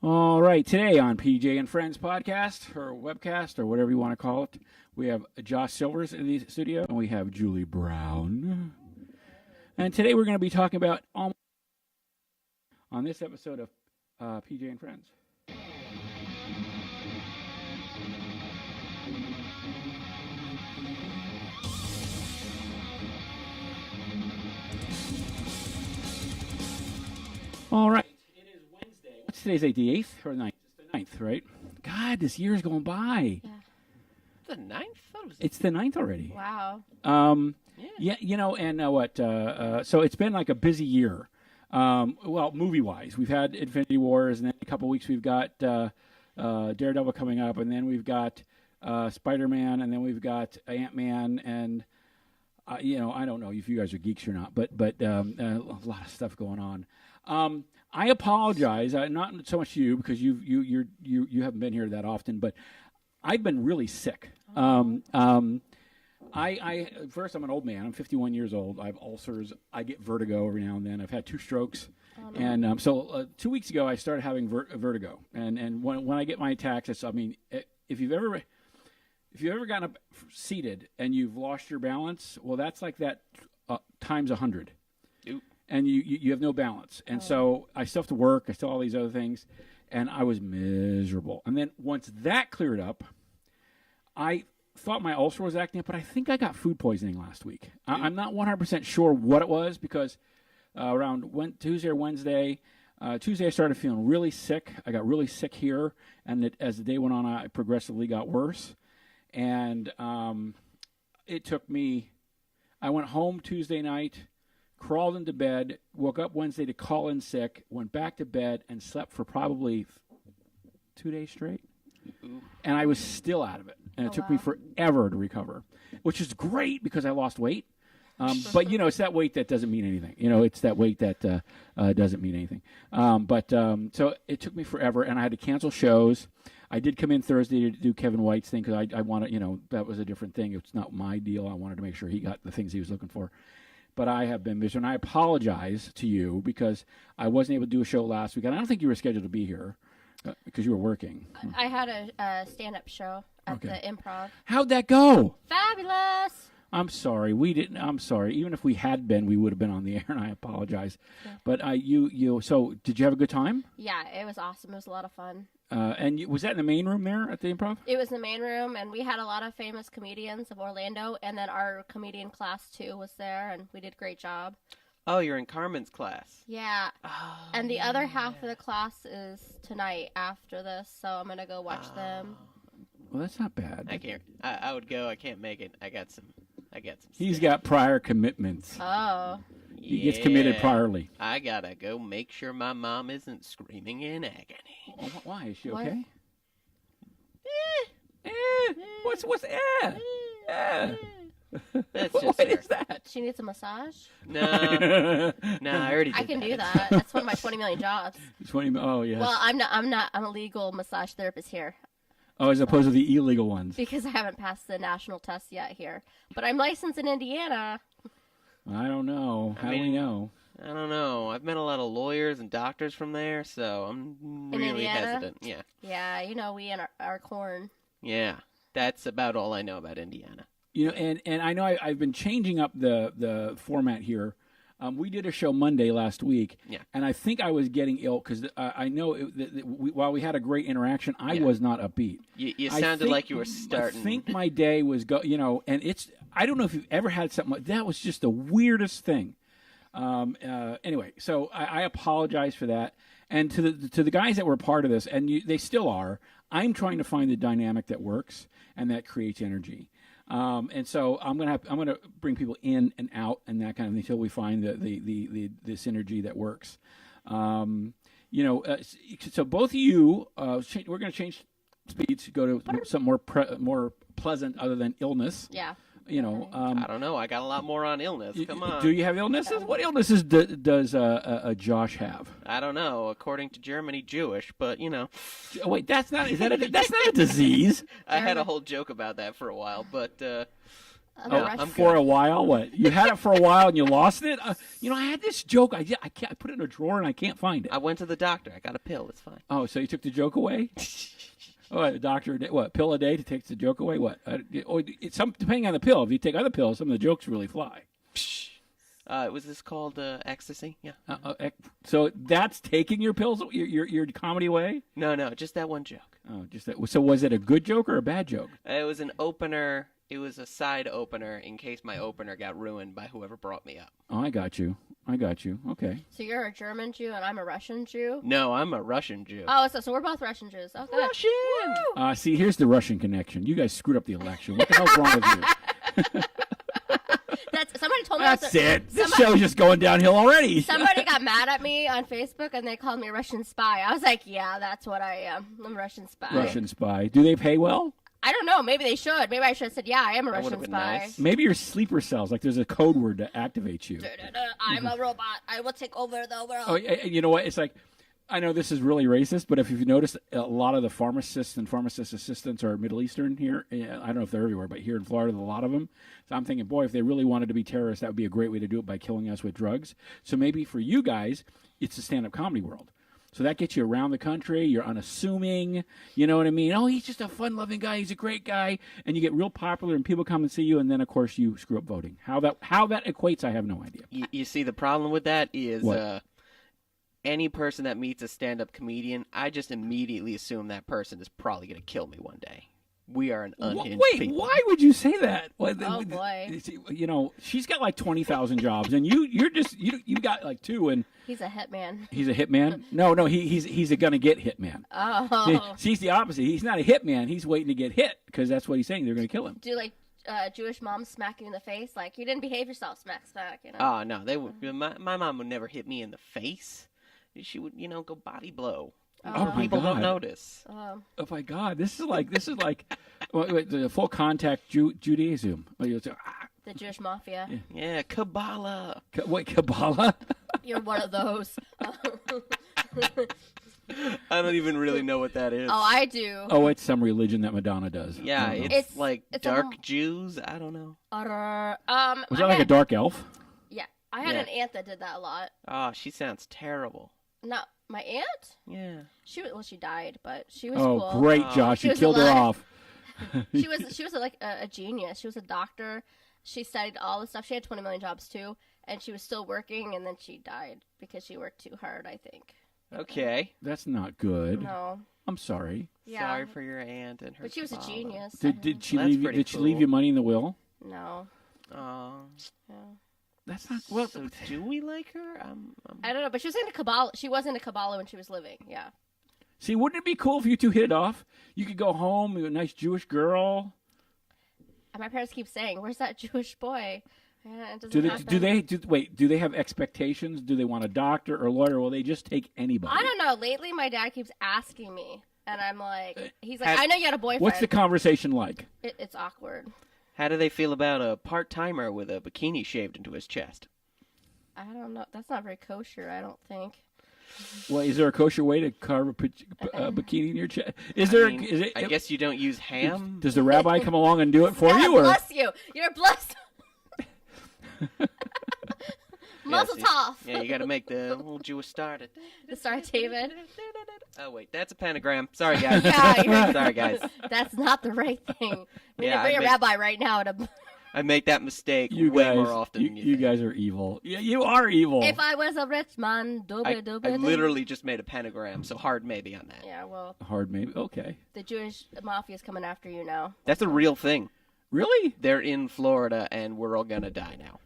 All right, today on PJ and Friends podcast or webcast or whatever you want to call it, we have Josh Silvers in the studio and we have Julie Brown. And today we're going to be talking about on this episode of PJ and Friends. All right. What's today's date? The 8th or the 9th? It's the 9th, right? God, this year's going by. Yeah. The 9th? It's the 9th already. Wow. Yeah, you know, and so it's been like a busy year. Well, movie-wise, we've had Infinity Wars, and then in a couple weeks we've got Daredevil coming up, and then we've got Spider-Man, and then we've got Ant-Man, and you know, I don't know if you guys are geeks or not, but a lot of stuff going on. I apologize, not so much you because you haven't been here that often, but I've been really sick. I first, I'm an old man. I'm 51 years old. I have ulcers. I get vertigo every now and then. I've had 2 strokes, and so 2 weeks ago I started having vertigo. And when I get my attacks, it's, I mean, if you've ever gotten up seated and you've lost your balance, well, that's like that times 100. And you have no balance. And so I still have to work. I still have all these other things. And I was miserable. And then once that cleared up, I thought my ulcer was acting up, but I think I got food poisoning last week. I'm not 100% sure what it was because around Tuesday or Wednesday, Tuesday I started feeling really sick. I got really sick here. And as the day went on, I progressively got worse. And it took me, I went home Tuesday night, crawled into bed, woke up Wednesday to call in sick, went back to bed, and slept for probably 2 days straight. And I was still out of it. And it took me forever to recover, which is great because I lost weight. But, you know, it's that weight that doesn't mean anything. You know, it's that weight that doesn't mean anything. So it took me forever, and I had to cancel shows. I did come in Thursday to do Kevin White's thing because I wanted, you know, that was a different thing. It's not my deal. I wanted to make sure he got the things he was looking for. But I have been miserable, and I apologize to you because I wasn't able to do a show last week. And I don't think you were scheduled to be here because you were working. I had a stand-up show at the Improv. How'd that go? Fabulous! I'm sorry. We didn't. I'm sorry. Even if we had been, we would have been on the air, and I apologize. Yeah. But so did you have a good time? Yeah, it was awesome. It was a lot of fun. And was that in the main room there at the Improv? It was in the main room, and we had a lot of famous comedians of Orlando, and then our comedian class, too, was there, and we did a great job. Oh, you're in Carmen's class. Yeah. Oh, and the other half of the class is tonight after this, so I'm going to go watch them. Well, that's not bad. I can't. I would go. I can't make it. I got some. He's got prior commitments. Oh. He gets committed priorly. I gotta go make sure my mom isn't screaming in agony. Oh, why? Is she okay? What's That's what just is that? She needs a massage? No, I already did I can that. do that. That's one of my 20 million jobs. 20. Oh, yes. Well, I'm a legal massage therapist here. Oh, as opposed to the illegal ones. Because I haven't passed the national test yet here. But I'm licensed in Indiana. I don't know. How do we know? I don't know. I've met a lot of lawyers and doctors from there, so I'm really hesitant. Yeah. Yeah, you know, we and our corn. Yeah, that's about all I know about Indiana. You know, and I know I've been changing up the format here. We did a show Monday last week, and I think I was getting ill because I know while we had a great interaction, I was not upbeat. You sounded like you were starting. I think my day was and I don't know if you've ever had something like that. Was just the weirdest thing. Anyway, so I apologize for that, and to the guys that were part of this, and they still are. I'm trying to find the dynamic that works and that creates energy. And so I'm gonna bring people in and out and that kind of thing until we find the synergy that works. So both of you, we're gonna change speeds, go to something more pleasant other than illness. Yeah. I don't know. I got a lot more on illness. Come on. Do you have illnesses? What illnesses does Josh have? I don't know. According to Germany, Jewish, but Wait, that's not a disease. I had a whole joke about that for a while, but I'm For a while? What? You had it for a while and you lost it? I had this joke. I put it in a drawer and I can't find it. I went to the doctor. I got a pill. It's fine. Oh, so you took the joke away? The doctor, what, pill a day to take the joke away? What? Depending on the pill. If you take other pills, some of the jokes really fly. Was this called ecstasy? Yeah. So that's taking your pills, your comedy away? No, just that one joke. Oh, just that. So was it a good joke or a bad joke? It was an opener. It was a side opener in case my opener got ruined by whoever brought me up. Oh, I got you. Okay. So you're a German Jew and I'm a Russian Jew? No, I'm a Russian Jew. Oh, so we're both Russian Jews. Oh, good. Russian! See, here's the Russian connection. You guys screwed up the election. What the hell's wrong with you? Somebody told me That's it. This show's just going downhill already. Somebody got mad at me on Facebook and they called me a Russian spy. I was like, yeah, that's what I am. I'm a Russian spy. Russian spy. Do they pay well? I don't know. Maybe they should. Maybe I should have said, yeah, I am a Russian spy. Nice. Maybe your sleeper cells, like there's a code word to activate you. I'm a robot. I will take over the world. Oh, you know what? It's like, I know this is really racist, but if you've noticed, a lot of the pharmacists and pharmacist assistants are Middle Eastern here. I don't know if they're everywhere, but here in Florida, a lot of them. So I'm thinking, boy, if they really wanted to be terrorists, that would be a great way to do it by killing us with drugs. So maybe for you guys, it's the stand-up comedy world. So that gets you around the country. You're unassuming. You know what I mean? Oh, he's just a fun-loving guy. He's a great guy. And you get real popular, and people come and see you, and then, of course, you screw up voting. How that equates, I have no idea. You see, the problem with that is What? Any person that meets a stand-up comedian, I just immediately assume that person is probably going to kill me one day. We are an unhinged people. Why would you say that? Oh, boy. You know, she's got like 20,000 jobs, and you got like 2, and He's a hitman. he's a hitman. No, he's a gonna get hitman. Oh. He's the opposite. He's not a hitman. He's waiting to get hit because that's what he's saying. They're gonna kill him. Do like Jewish moms smack you in the face? Like, you didn't behave yourself, smack, you know? Oh, no, they would. My mom would never hit me in the face. She would, go body blow. Oh, my People God. don't notice. Oh my God! This is like wait, the full contact Judaism. The Jewish mafia. Yeah, Kabbalah. Wait, Kabbalah? You're one of those. I don't even really know what that is. Oh, I do. Oh, it's some religion that Madonna does. Yeah, I don't know. it's It's- like it's dark a- Jews. I don't know. Was that like a dark elf? Yeah, I had Yeah. an aunt that did that a lot. Oh, she sounds terrible. Not my aunt. Yeah. She died, but she was Oh, cool. great, Oh. Josh! She You was killed her alive. off. She was like a genius. She was a doctor. She studied all this stuff. She had 20 million jobs too, and she was still working. And then she died because she worked too hard, I think. Okay. That's not good. No. I'm sorry. Yeah. Sorry for your aunt and her. But she was a Kabbalah. genius. Did she That's leave? pretty Did she leave cool. you money in the will? No. Oh. No. That's not well. So do we like her? I don't know, but she was into Kabbalah. She was into Kabbalah when she was living. Yeah. See, wouldn't it be cool if you two hit it off? You could go home, you're a nice Jewish girl. And my parents keep saying, "Where's that Jewish boy?" Yeah, it doesn't Do happen. do they have expectations? Do they want a doctor or a lawyer? Or will they just take anybody? I don't know. Lately, my dad keeps asking me, and I'm like, he's like, Has- "I know you got a boyfriend." What's the conversation like? It's awkward. How do they feel about a part-timer with a bikini shaved into his chest? I don't know. That's not very kosher, I don't think. Well, is there a kosher way to carve a bikini in your chest? Is there? I mean, is it? I guess you don't use ham. Does the rabbi come along and do it for God you, or bless you. You're blessed. Muzzle Yes, tov. Yeah, you got to make the little Jewish star. The Star of David. Oh wait, that's a pentagram. Sorry guys. Yeah, you're- Sorry guys. That's not the right thing. We Yeah, need to bring I a make- rabbi right now to. I make that mistake you way guys? more often than You think. guys are evil. Yeah, you are evil. If I was a rich man, I literally just made a pentagram, so hard maybe on that. Yeah, well, Hard, maybe. Okay. the Jewish mafia's coming after you now. That's a real thing. Really? They're in Florida, and we're all gonna die now.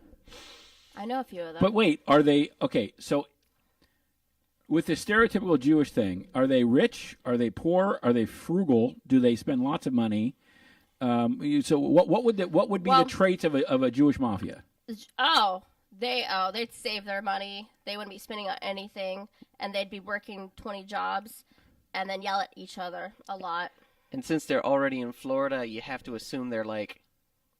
I know a few of them. But wait, are they okay? So, with the stereotypical Jewish thing, are they rich? Are they poor? Are they frugal? Do they spend lots of money? So, what would be Well- the traits of a Jewish mafia? They'd save their money. They wouldn't be spending on anything, and they'd be working 20 jobs, and then yell at each other a lot. And since they're already in Florida, you have to assume they're like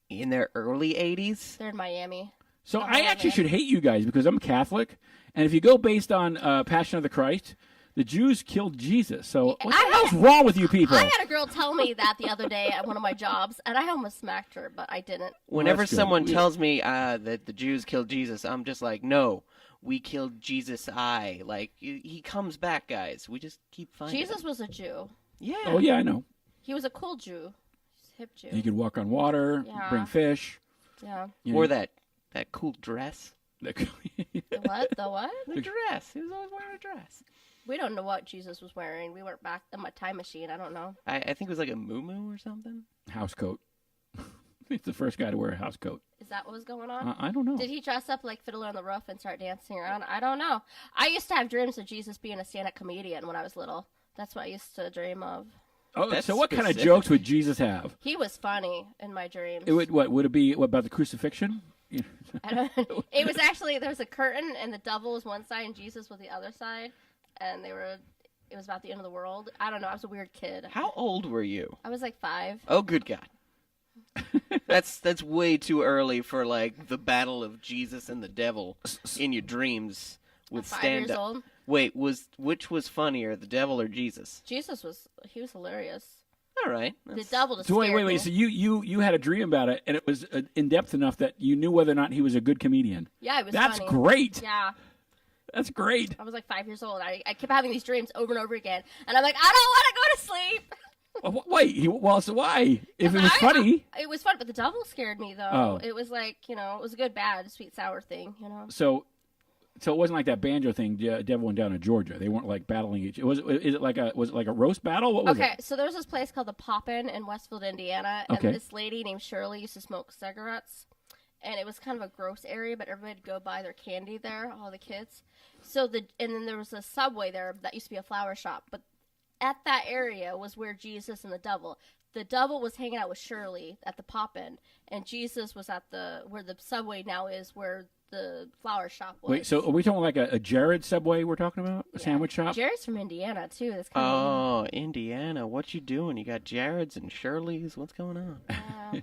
in their early 80s. They're in Miami. So Oh, I actually man. should hate you guys because I'm Catholic, and if you go based on Passion of the Christ, the Jews killed Jesus. So what the hell's wrong with you people? I had a girl tell me that the other day at one of my jobs, and I almost smacked her, but I didn't. Whenever someone tells me that the Jews killed Jesus, I'm just like, no, we killed Jesus. Like, he comes back, guys. We just keep finding Jesus him. was a Jew. Yeah. Oh, yeah, I know. He was a cool Jew. Hip Jew. He could walk on water, bring fish. Yeah. Or that cool dress. The what? The what? The dress. He was always wearing a dress. We don't know what Jesus was wearing. We weren't back in my time machine. I don't know. I think it was like a muumuu or something. House coat. He's the first guy to wear a house coat. Is that what was going on? I don't know. Did he dress up like Fiddler on the Roof and start dancing around? I don't know. I used to have dreams of Jesus being a stand-up comedian when I was little. That's what I used to dream of. Oh, That's so what kind of specific. jokes would Jesus have? He was funny in my dreams. Would it be about the crucifixion? It was actually, there was a curtain and the devil was one side and Jesus was the other side, and it was about the end of the world. I don't know. I was a weird kid. How old were you? I was like 5. Oh, good God. That's way too early for like the battle of Jesus and the devil in your dreams with 5 stand years up. old. Wait, which was funnier, the devil or Jesus? Jesus was hilarious. All right. The devil just So scared me. wait. So you had a dream about it, and it was in depth enough that you knew whether or not he was a good comedian. Yeah, it was That's funny. great. Yeah. That's great. I was like 5 years old. I kept having these dreams over and over again, and I'm like, I don't want to go to sleep. Wait. So why? If it was funny. It was fun, but the devil scared me though. Oh. It was like, it was a good, bad, sweet, sour thing, So it wasn't like that banjo thing. Devil went down to Georgia. They weren't like battling each. Was it like a roast battle? What was it? Okay, so there was this place called the Poppin' in Westfield, Indiana, and Okay. this lady named Shirley used to smoke cigarettes, and it was kind of a gross area, but everybody would go buy their candy there, all the kids. And then there was a Subway there that used to be a flower shop, but at that area was where Jesus and the devil. The devil was hanging out with Shirley at the Poppin', and Jesus was at where the Subway now is, where the flower shop was. Wait, so are we talking like a Jared Subway we're talking about? A sandwich shop? Jared's from Indiana, too. That's kind Oh, Indiana. What you doing? You got Jared's and Shirley's? What's going on? of...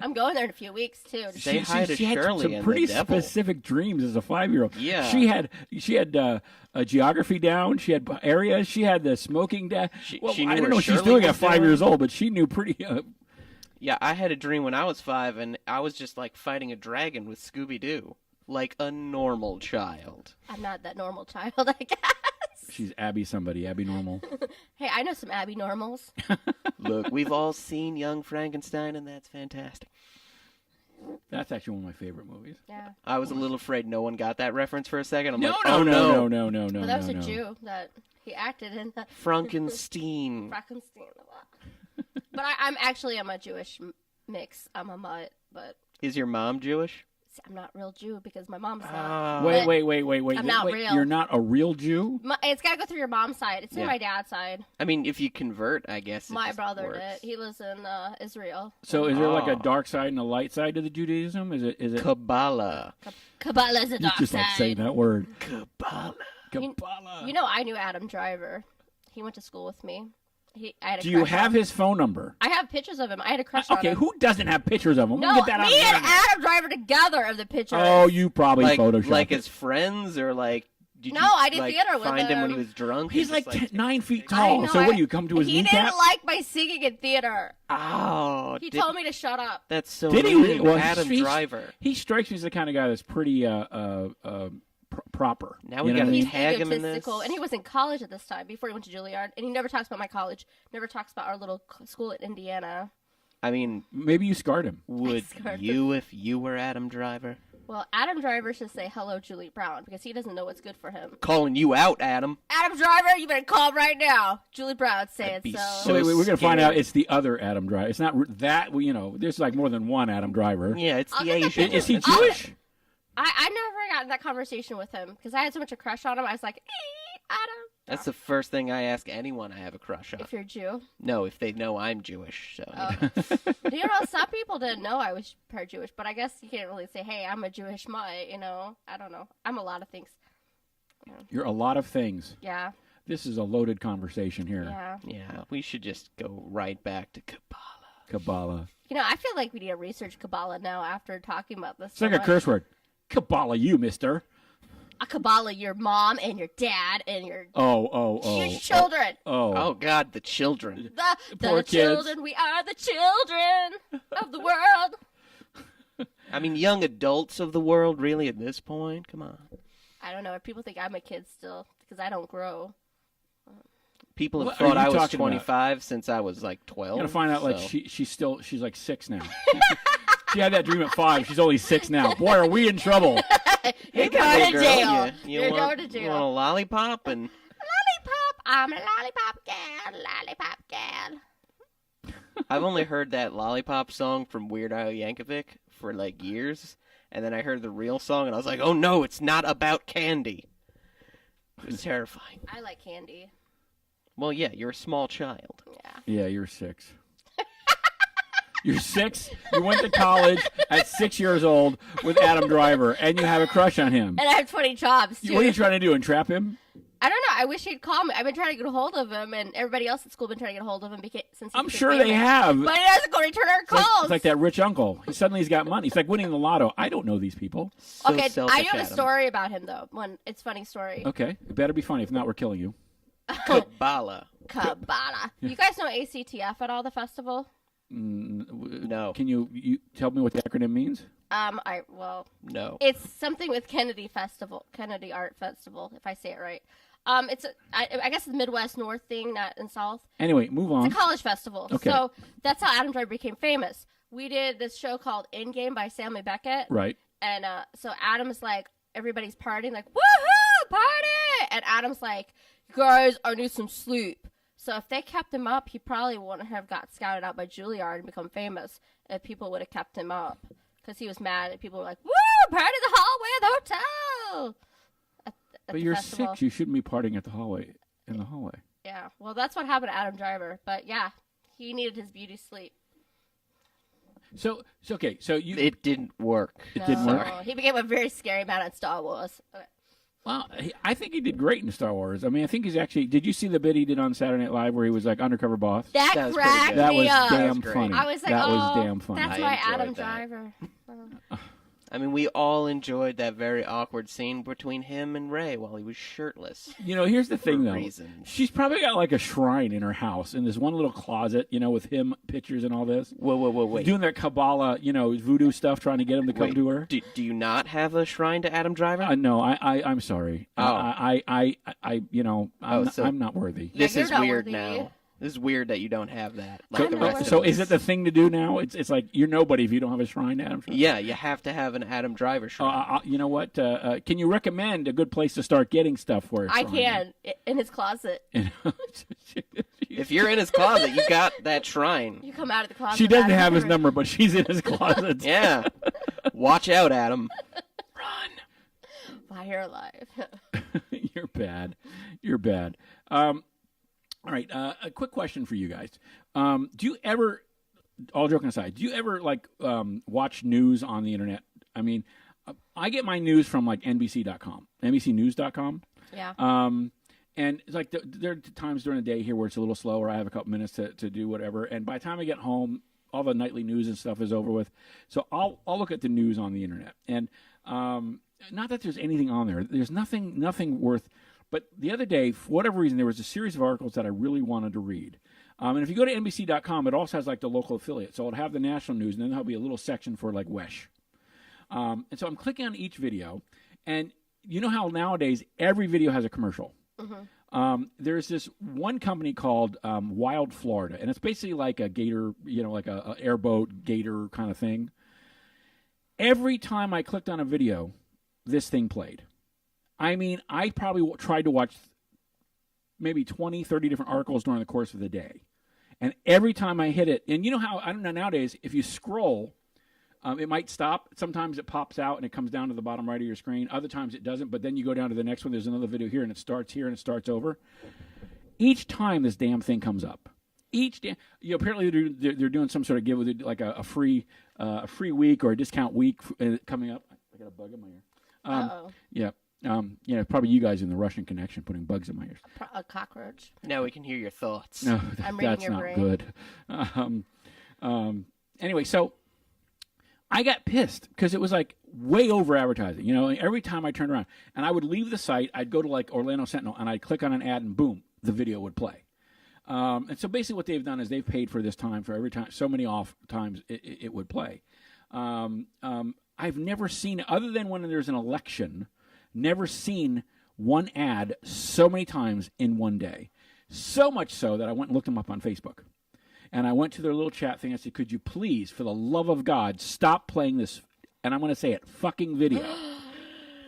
I'm going there in a few weeks, too. Say hi to she had Shirley some and pretty the devil. specific dreams as a 5-year-old. Yeah. She had a geography down. She had areas. She had the smoking down. She I knew don't where know what she's Shirley doing was at 5 doing. years old, but she knew pretty. Yeah, I had a dream when I was 5, and I was just like fighting a dragon with Scooby-Doo. Like a normal child. I'm not that normal child, I guess. She's Abby Normal. Hey, I know some Abby Normals. Look, we've all seen Young Frankenstein, and that's fantastic. That's actually one of my favorite movies. Yeah. I was a little afraid no one got that reference for a second. I'm No. like, oh no. But that was a Jew that he acted in. Frankenstein. Frankenstein. But I'm a Jewish mix. I'm a mutt, but Is your mom Jewish? I'm not real Jew because my mom's not. Wait. I'm not real. You're not a real Jew? It's got to go through your mom's side. It's through Yeah. my dad's side. I mean, if you convert, I guess it My just brother works. did. He lives in Israel. So is there like a Oh. dark side and a light side to the Judaism? Is it? Kabbalah. Kabbalah's a You dark just like saying side. that word. Kabbalah. Kabbalah. You know, I knew Adam Driver. He went to school with me. I had a Do you crush have on- his phone number? I have pictures of him. I had a crush on Okay, him. who doesn't have pictures of him? No, We'll get that on me the and internet. Adam Driver together of the pictures. Oh, you probably photoshopped Like it. as friends, or like did No, you, I did like, theater with find him when he him. was drunk. He's and like just, 9 feet I tall. know, So what do you come to his He kneecap? didn't like my singing in theater. Oh, He told me to shut up. That's so Did he? mean. Well, Adam Driver. He strikes me as the kind of guy that's pretty proper. Now we You know gotta what I mean? He's tag him in this. egotistical, and he was in college at this time before he went to Juilliard, and he never talks about my college. Never talks about our little school at Indiana. I mean, Maybe you scarred him. would scarred you if you were Adam Driver? Well, Adam Driver should say hello, Julie Brown, because he doesn't know what's good for him. Calling you out, Adam. Adam Driver, you better call him right now. Julie Brown saying I'd be so. so So wait, we're going to find scared. out it's the other Adam Driver. It's not that, there's like more than one Adam Driver. Yeah, it's I'll the get the Asian. picture. Is he That's- Jewish? I never got in that conversation with him because I had so much a crush on him. I was like, Adam. That's the first thing I ask anyone I have a crush on. If you're Jew. No, if they know I'm Jewish. So You know, some people didn't know I was part Jewish, but I guess you can't really say, hey, I'm a Jewish mutt, I don't know. I'm a lot of things. You're a lot of things. Yeah. This is a loaded conversation here. Yeah. yeah, we should just go right back to Kabbalah. Kabbalah. I feel like we need to research Kabbalah now after talking about this. It's like a curse word. Kabbalah, you, mister. Kabbalah your mom and your dad and your your children. Oh God, the children. The children. We are the children of the world. I mean, young adults of the world, really, at this point? Come on. I don't know. People think I'm a kid still because I don't grow. People have What thought are you I was talking 25 since I was like 12. I'm gonna find out like so- she's like 6 now. She had that dream at 5. She's only 6 now. Boy, are we in trouble. You're Come going on, to girl. jail. You You're want, going to You want a jail. lollipop? And Lollipop. I'm a lollipop gal. Lollipop gal. I've only heard that lollipop song from Weird Al Yankovic for like years, and then I heard the real song, and I was like, oh no, it's not about candy. It was terrifying. I like candy. Well, yeah, you're a small child. Yeah. Yeah, you're 6. You're 6. You went to college at 6 years old with Adam Driver, and you have a crush on him. And I have 20 jobs, too. What are you trying to do? Entrap him? I don't know. I wish he'd call me. I've been trying to get a hold of him, and everybody else at school been trying to get a hold of him since I'm became sure famous. they have. But he doesn't go return our calls. It's like that rich uncle. He's got money. It's like winning the lotto. I don't know these people. So Okay, selfish, I have a Adam. story about him, though. It's a funny story. Okay, it better be funny. If not, we're killing you. Kabbalah. Kabbalah. You guys know ACTF at all, the festival? No. Can you tell me what the acronym means? No. It's something with Kennedy Art Festival, if I say it right. I guess it's a Midwest North thing, not in South. Anyway, move on. It's a college festival. Okay. So that's how Adam Driver became famous. We did this show called In Game by Sammy Beckett. Right. And so Adam's like, everybody's partying, like, woohoo, party! And Adam's like, guys, I need some sleep. So if they kept him up, he probably wouldn't have got scouted out by Juilliard and become famous if people would have kept him up. Because he was mad and people were like, woo, party in the hallway of the hotel! At But the you're festival. 6. You shouldn't be partying in the hallway. Yeah, well, that's what happened to Adam Driver. But yeah, he needed his beauty sleep. So okay. So you. It didn't work. It didn't work. He became a very scary man on Star Wars. Okay. Well, I think he did great in Star Wars. I mean, I think he's actually. Did you see the bit he did on Saturday Night Live where he was like undercover boss? That That was pretty cracked good. That me was up. damn great. funny. I was like, that oh, was damn funny. that's I my enjoyed Adam that. Driver. I mean, we all enjoyed that very awkward scene between him and Ray while he was shirtless. Here's the thing, For though. reasons. She's probably got like a shrine in her house in this one little closet, with him pictures and all this. Whoa, wait. Doing that Kabbalah, voodoo stuff, trying to get him to come Wait, to her. Do you not have a shrine to Adam Driver? No, I'm sorry. Oh. I'm not worthy. This you're is not weird worthy. now. This is weird that you don't have that. Like I'm the not rest worthy. of So us. is it the thing to do now? It's like you're nobody if you don't have a shrine to Adam. Yeah, you have to have an Adam Driver shrine. You know what? Can you recommend a good place to start getting stuff for a I shrine? can, in his closet. If you're in his closet, you got that shrine. You come out of the closet. She doesn't Adam have his Driver. number, but she's in his closet. Yeah. Watch out, Adam. Run. Why you're alive. You're bad. You're bad. All right. A quick question for you guys. Do you ever, all joking aside, do you ever watch news on the internet? I mean, I get my news from like NBC.com, NBCnews.com. Yeah. And it's like there are times during the day here where it's a little slower. I have a couple minutes to do whatever. And by the time I get home, all the nightly news and stuff is over with. So I'll look at the news on the internet. And not that there's anything on there. There's nothing worth. But the other day, for whatever reason, there was a series of articles that I really wanted to read. And if you go to NBC.com, it also has like the local affiliate. So it'll have the national news, and then there'll be a little section for like WESH. And so I'm clicking on each video, and you know how nowadays every video has a commercial. Mm-hmm. There's this one company called Wild Florida, and it's basically like a gator, like a airboat gator kind of thing. Every time I clicked on a video, this thing played. I mean, I probably tried to watch maybe 20, 30 different articles during the course of the day. And every time I hit it, and you know how, I don't know, nowadays, if you scroll, it might stop. Sometimes it pops out and it comes down to the bottom right of your screen. Other times it doesn't, but then you go down to the next one, there's another video here, and it starts here and it starts over. Each time this damn thing comes up. Apparently they're doing some sort of give with like a free week or a discount week coming up. I got a bug in my ear. Uh-oh. Yeah. Probably you guys in the Russian connection putting bugs in my ears. A cockroach. Now we can hear your thoughts. No, I'm reading that's your not brain. good. Anyway, so I got pissed because it was like, way over advertising. You know, every time I turned around, and I would leave the site, I'd go to like Orlando Sentinel, and I'd click on an ad, and boom, the video would play. And so basically, what they've done is they've paid for this time for every time, so many off times it would play. I've never seen, other than when there's an election, never seen one ad so many times in one day. So much so that I went and looked them up on Facebook. And I went to their little chat thing and said, could you please, for the love of God, stop playing this, and I'm going to say it, fucking video.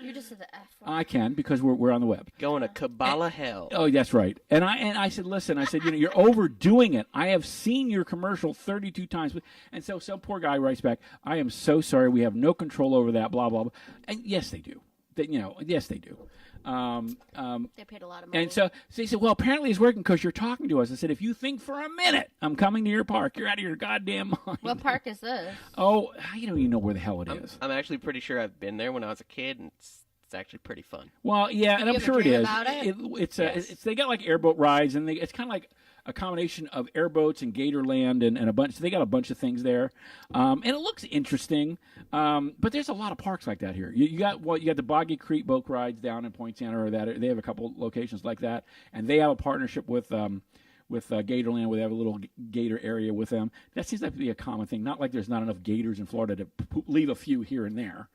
You just said the F word. I can, because we're on the web. Going to Kabbalah hell. Oh, that's right. And I said, listen, I said, you know, you're overdoing it. I have seen your commercial 32 times. And so some poor guy writes back, I am so sorry. We have no control over that, blah, blah, blah. And yes, they do. Yes, they do. They paid a lot of money. And so he said, well, apparently it's working because you're talking to us. I said, if you think for a minute I'm coming to your park, you're out of your goddamn mind. What park is this? Oh, you don't even know where the hell it is. I'm actually pretty sure I've been there when I was a kid, and it's actually pretty fun. Well, yeah, and You I'm have a sure it dream is. about it? It's Yes. they got like airboat rides, and it's kind of like a combination of airboats and Gatorland and a bunch. So they got a bunch of things there, and it looks interesting. But there's a lot of parks like that here. You got the Boggy Creek boat rides down in Point Santa, or that they have a couple locations like that, and they have a partnership with Gatorland, where they have a little gator area with them. That seems like to be a common thing. Not like there's not enough gators in Florida to leave a few here and there.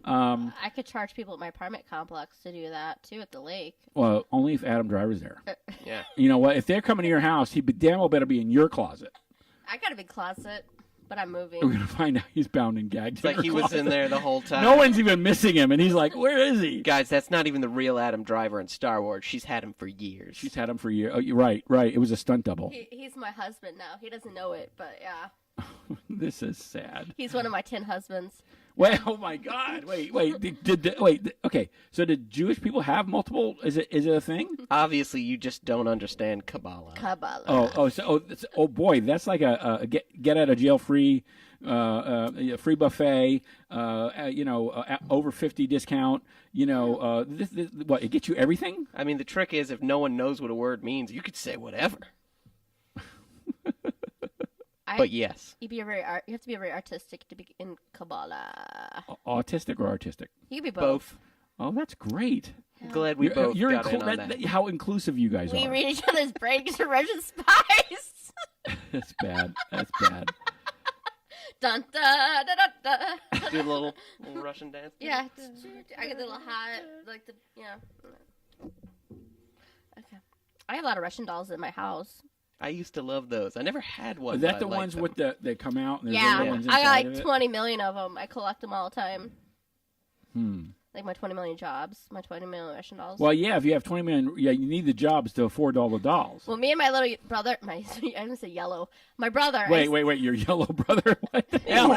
I could charge people at my apartment complex to do that too at the lake. Well, only if Adam Driver's there. Yeah. You know what? If they're coming to your house, he damn well better be in your closet. I got a big closet, but I'm moving. We're gonna find out he's bound and gagged. It's like he was in there the whole time. No one's even missing him, and he's like, "Where is he?" Guys, that's not even the real Adam Driver in Star Wars. She's had him for years. She's had him for years. Oh, you're right. It was a stunt double. He's my husband now. He doesn't know it, but yeah. This is sad. He's one of my 10 husbands. Wait, oh my God! Wait. Okay, so did Jewish people have multiple? Is it a thing? Obviously, you just don't understand Kabbalah. Kabbalah. Oh boy, that's like a get out of jail free, free buffet. Over 50 discount. This what it gets you everything. I mean, the trick is if no one knows what a word means, you could say whatever. But yes. You have to be very artistic to be in Kabbalah. Autistic or artistic? You can be Both. Oh, that's great. I'm glad we both got in on that. How inclusive you guys We are. read each other's brains for Russian spies. That's bad. Dun, da, da, da, da. Do a little Russian dance. Yeah. I get the little hat, like the, Okay. I have a lot of Russian dolls in my house. I used to love those. I never had one. Is but that I the liked ones them. with they come out and there's Yeah. little ones I got inside like of it? 20 million of them. I collect them all the time. Hmm. Like my 20 million jobs, my 20 million Russian dolls. Well, yeah, if you have 20 million, you need the jobs to afford all the dolls. Well, me and my little brother, I didn't say yellow. My brother. Wait, your yellow brother? What the hell?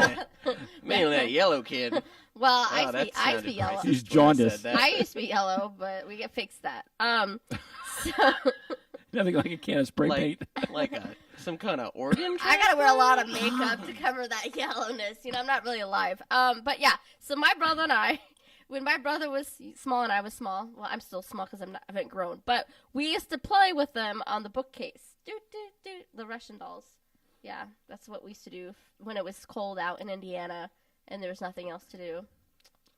Man, that yellow kid. Well, Oh, I that used to sounded be yellow. racist He's when I said jaundiced. that. I used to be yellow, but we get fixed that. So Nothing like a can of spray paint. like some kind of organ. I gotta wear a lot of makeup to cover that yellowness. I'm not really alive. But yeah. So my brother and I, when my brother was small and I was small, well, I'm still small because I haven't grown. But we used to play with them on the bookcase. The Russian dolls. Yeah, that's what we used to do when it was cold out in Indiana and there was nothing else to do.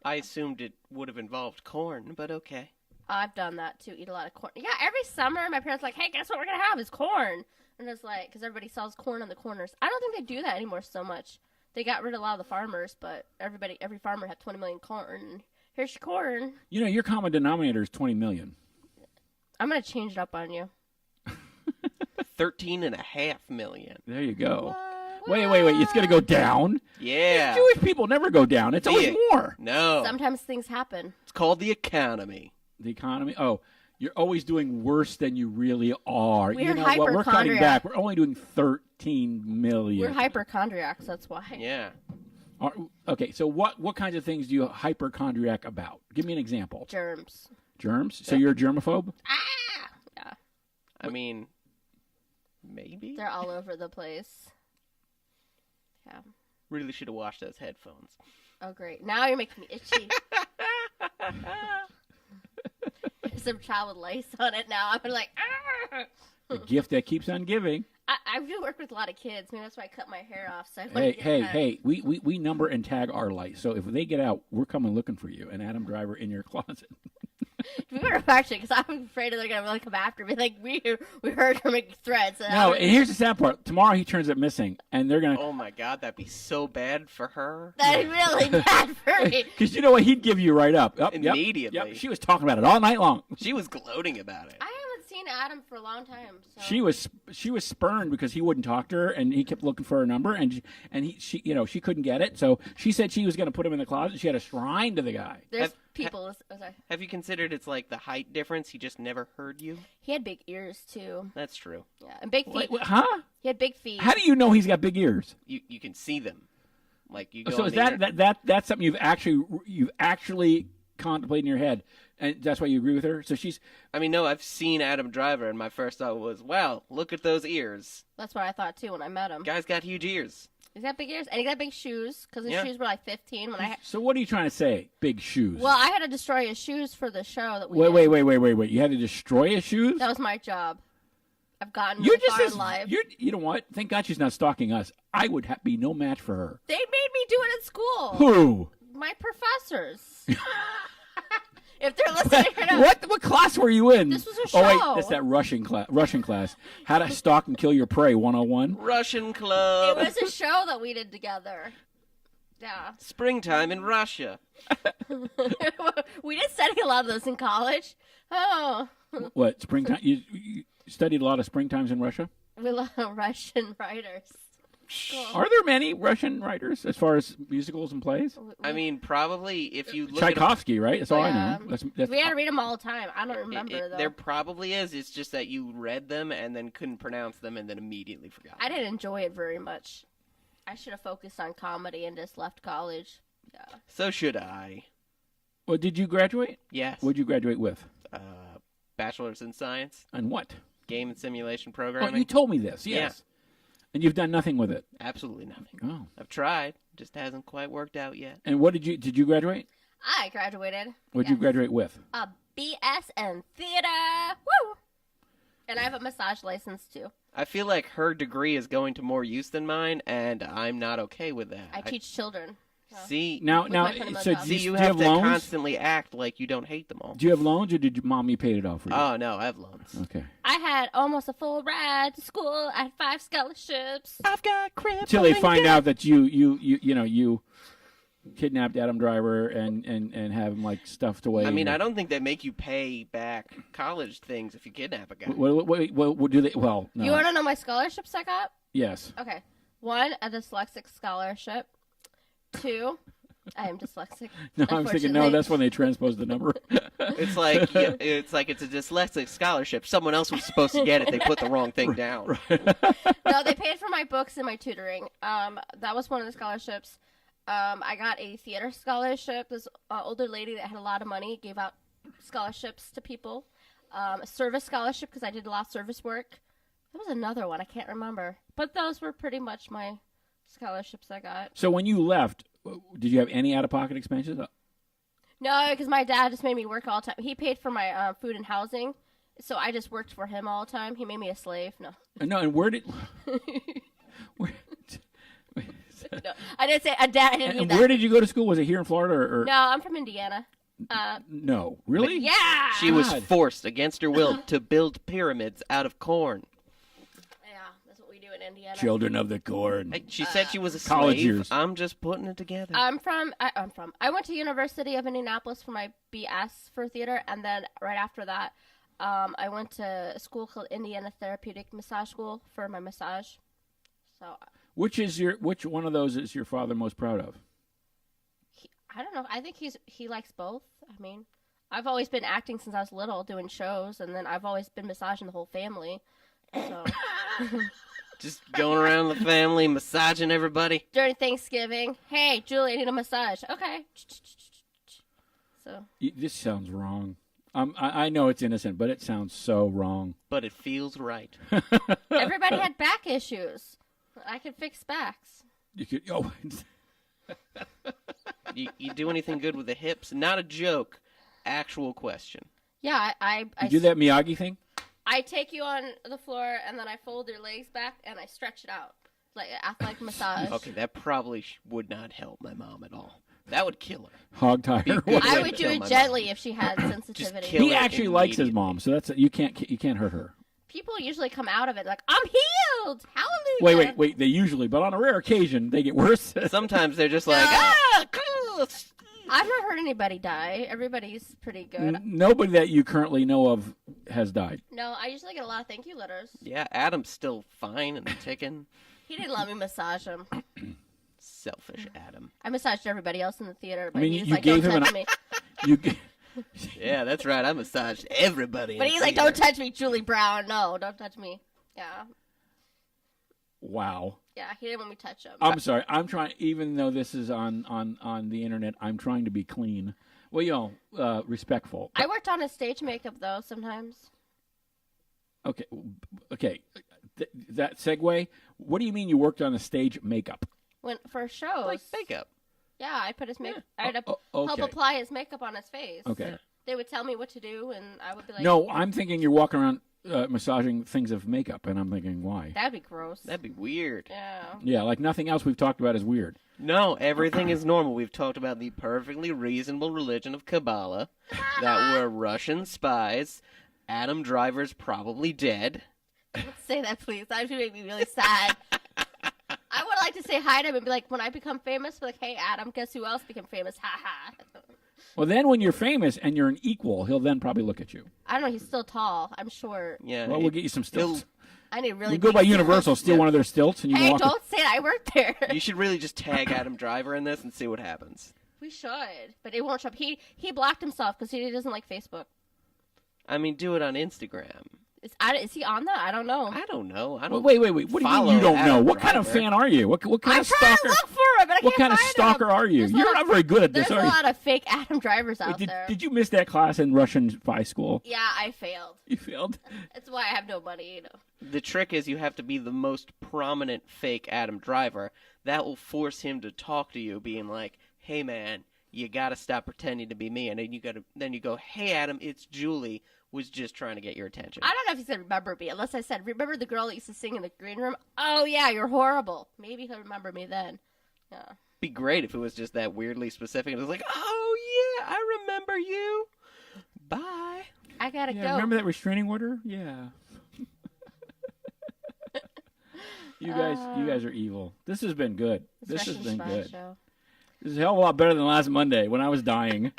I assumed it would have involved corn, but okay. I've done that too. Eat a lot of corn. Yeah, every summer my parents are like, hey, guess what we're gonna have is corn. And it's like, because everybody sells corn on the corners. I don't think they do that anymore so much. They got rid of a lot of the farmers, but every farmer had 20 million corn. Here's your corn. Your common denominator is 20 million. I'm gonna change it up on you. 13.5 million. There you go. Wait. It's going to go down? Yeah. Jewish people never go down. It's always more. No. Sometimes things happen. It's called the economy. The economy? Oh, you're always doing worse than you really are. We're you know what? We're cutting hypochondriac. back. We're only doing 13 million. We're hypochondriacs, that's why. Yeah. Okay, so what kinds of things do you hypochondriac about? Give me an example. Germs. Germs? So you're a germaphobe? Ah! Yeah. I mean, maybe. They're all over the place. Yeah. Really should have washed those headphones. Oh, great. Now you're making me itchy. Some child with lace on it now. I'm like, ah! The gift that keeps on giving. I I do work with a lot of kids. Maybe that's why I cut my hair off. So I Hey, we number and tag our lights. So if they get out, we're coming looking for you. And Adam Driver in your closet. We better actually, because I'm afraid they're gonna really come after me. Like we heard her making threats. No, and here's the sad part. Tomorrow he turns up missing, and they're gonna. Oh my God, that'd be so bad for her. That's really bad for me. Because you know what, he'd give you right up. Yep, Immediately. Yep. She was talking about it all night long. She was gloating about it. I haven't seen Adam for a long time. So. She was spurned because he wouldn't talk to her, and he kept looking for her number, and she couldn't get it. So she said she was going to put him in the closet. She had a shrine to the guy. There's people. Sorry. Have you considered it's like the height difference? He just never heard you. He had big ears too. That's true. Yeah, and big feet. Wait, huh? He had big feet. How do you know he's got big ears? You can see them, like you go. So on is the that's something you've actually contemplated in your head, and that's why you agree with her? So she's. I mean, no, I've seen Adam Driver, and my first thought was, "Wow, look at those ears." That's what I thought too when I met him. Guy's got huge ears. He's got big ears, and he got big shoes because his shoes were like 15 when I. So what are you trying to say? Big shoes. Well, I had to destroy his shoes for the show that we. Wait! You had to destroy his shoes? That was my job. I've gotten You're really just far in life. You know what? Thank God she's not stalking us. I would be no match for her. They made me do it at school. Who? My professors. If they're listening or not. What class were you in? This was a show. Oh wait, that's that Russian class. How to stalk and kill your prey 101. Russian It club. was a show that we did together. Yeah. Springtime in Russia. We did study a lot of those in college. Oh. What springtime? You studied a lot of springtimes in Russia. We love Russian writers. Cool. Are there many Russian writers as far as musicals and plays? I mean, probably if you look Tchaikovsky, right? That's all I Yeah. know. That's we had to read them all the time. I don't remember, at though. there probably is. It's just that you read them and then couldn't pronounce them and then immediately forgot. I didn't enjoy it very much. I should have focused on comedy and just left college. Yeah. So should I. Well, did you graduate? Yes. What'd you graduate with? Bachelor's in Science, And what? Game and Simulation Oh, Programming. you told me this. Yes. And you've done nothing with it. Absolutely nothing. Oh. I've tried, just hasn't quite worked out yet. And what did you graduate? I graduated. What'd you graduate with? A BS in theater. Woo! And I have a massage license, too. I feel like her degree is going to more use than mine, and I'm not okay with that. I teach children. So. See, Now, my friend so Mojo. do you you have to loans? constantly act like you don't hate them all. Do you have loans, or did your mommy paid it off for you? Oh, no, I have loans. Okay. I had almost a full ride to school. I had 5 scholarships. I've got crib. Until they find out that you kidnapped Adam Driver and have him like stuffed away. I mean, I don't think they make you pay back college things if you kidnap a guy. What do they? Well, no. You want to know my scholarships I got? Yes. Okay. 1, a dyslexic scholarship. 2, I am dyslexic. No, I was thinking, no, unfortunately. that's when they transposed the number. It's like it's a dyslexic scholarship. Someone else was supposed to get it. They put the wrong thing down. No, they paid for my books and my tutoring. That was one of the scholarships. I got a theater scholarship. This older lady that had a lot of money gave out scholarships to people. A service scholarship because I did a lot of service work. There was another one. I can't remember. But those were pretty much my scholarships I got. So when you left, did you have any out-of-pocket expenses? No, because my dad just made me work all the time. He paid for my food and housing, so I just worked for him all the time. He made me a slave. No. No, and where did? Where, No, I didn't say dad. I didn't mean and that. where did you go to school? Was it here in Florida or? No, I'm from Indiana. No, really? Yeah. She was God. forced against her will to build pyramids out of corn. Yeah, that's what we do in Indiana. Children of the corn. Hey, she said she was a College slave. years. I'm just putting it together. I went to University of Indianapolis for my BS for theater, and then right after that, I went to a school called Indiana Therapeutic Massage School for my massage. So Which one of those is your father most proud of? I don't know. I think he likes both. I mean, I've always been acting since I was little, doing shows, and then I've always been massaging the whole family. So Just going around the family, massaging everybody. during Thanksgiving, hey, Julie, I need a massage. Okay. So This sounds wrong. I know it's innocent, but it sounds so wrong. But it feels right. everybody had back issues. I could fix backs. You could, oh, You do anything good with the hips? Not a joke. Actual question. Yeah, I you do that Miyagi thing? I take you on the floor, and then I fold your legs back, and I stretch it out. Like an athletic massage. Okay, that probably would not help my mom at all. That would kill her. Hog tie her. Good I way would to do kill it my gently mom. if she had sensitivity. kill He her actually likes his immediately. mom, so that's you can't hurt her. People usually come out of it like, I'm healed! Hallelujah! Wait. They usually, but on a rare occasion, they get worse. Sometimes they're just like, cool. I've not heard anybody die. Everybody's pretty good. Nobody that you currently know of has died. No, I usually get a lot of thank you letters. Yeah, Adam's still fine and ticking. He didn't let me massage him. Selfish Adam. I massaged everybody else in the theater, but I mean, he was you like, gave don't him touch an- me. You. g- Yeah, that's right. I massaged everybody. But in he's the like, don't theater. touch me, Julie Brown. No, don't touch me. Yeah. Wow. Yeah, he didn't want me to touch him. I'm sorry. I'm trying. Even though this is on the internet, I'm trying to be clean. Well, respectful. I worked on his stage makeup, though, sometimes. Okay. That segue. What do you mean you worked on the stage makeup? For shows. Like makeup. Yeah, I put his makeup. I had to okay. help apply his makeup on his face. Okay. They would tell me what to do, and I would be like, No, I'm thinking you're walking around massaging things of makeup, and I'm thinking, why? that'd be gross. That'd be weird. Yeah. Yeah, like nothing else we've talked about is weird. No, everything is normal. We've talked about the perfectly reasonable religion of Kabbalah, that we're Russian spies. Adam Driver's probably dead. Don't say that, please. That would make me really sad. I would like to say hi to him and be like, when I become famous, be like, hey, Adam, guess who else became famous? Ha ha. Well, then when you're famous and you're an equal, he'll then probably look at you. I don't know. He's still tall. I'm short. Yeah. Well, we'll get you some stilts. I need really We go by big Universal, steal one of their stilts, and you Hey, can walk. don't say it. I worked there. You should really just tag Adam Driver in this and see what happens. We should, but it won't show up. He blocked himself because he doesn't like Facebook. I mean, do it on Instagram. Is he on that? I don't know. I don't know. I Well, don't. wait. What do you mean follow you don't know? Adam What kind of Driver. fan are you? What kind I'm of trying stalker? to look for him, but I What can't kind of find stalker him. are you? There's a You're lot- not very good at this, There's are a you? lot of fake Adam Drivers out Wait, there. did you miss that class in Russian spy school? Yeah, I failed. You failed. That's why I have no money, you know. The trick is you have to be the most prominent fake Adam Driver. That will force him to talk to you, being like, "Hey, man, you gotta stop pretending to be me." And then you go, "Hey, Adam, it's Julie. Was just trying to get your attention." I don't know if he said remember me, unless I said, remember the girl that used to sing in the green room? Oh, yeah, you're horrible. Maybe he'll remember me then. Yeah. Be great if it was just that weirdly specific. And it was like, "Oh yeah, I remember you. Bye." I gotta Yeah, go. remember that restraining order? Yeah. You guys are evil. This has been good. This has Russian been spy good. show. This is a hell of a lot better than last Monday when I was dying.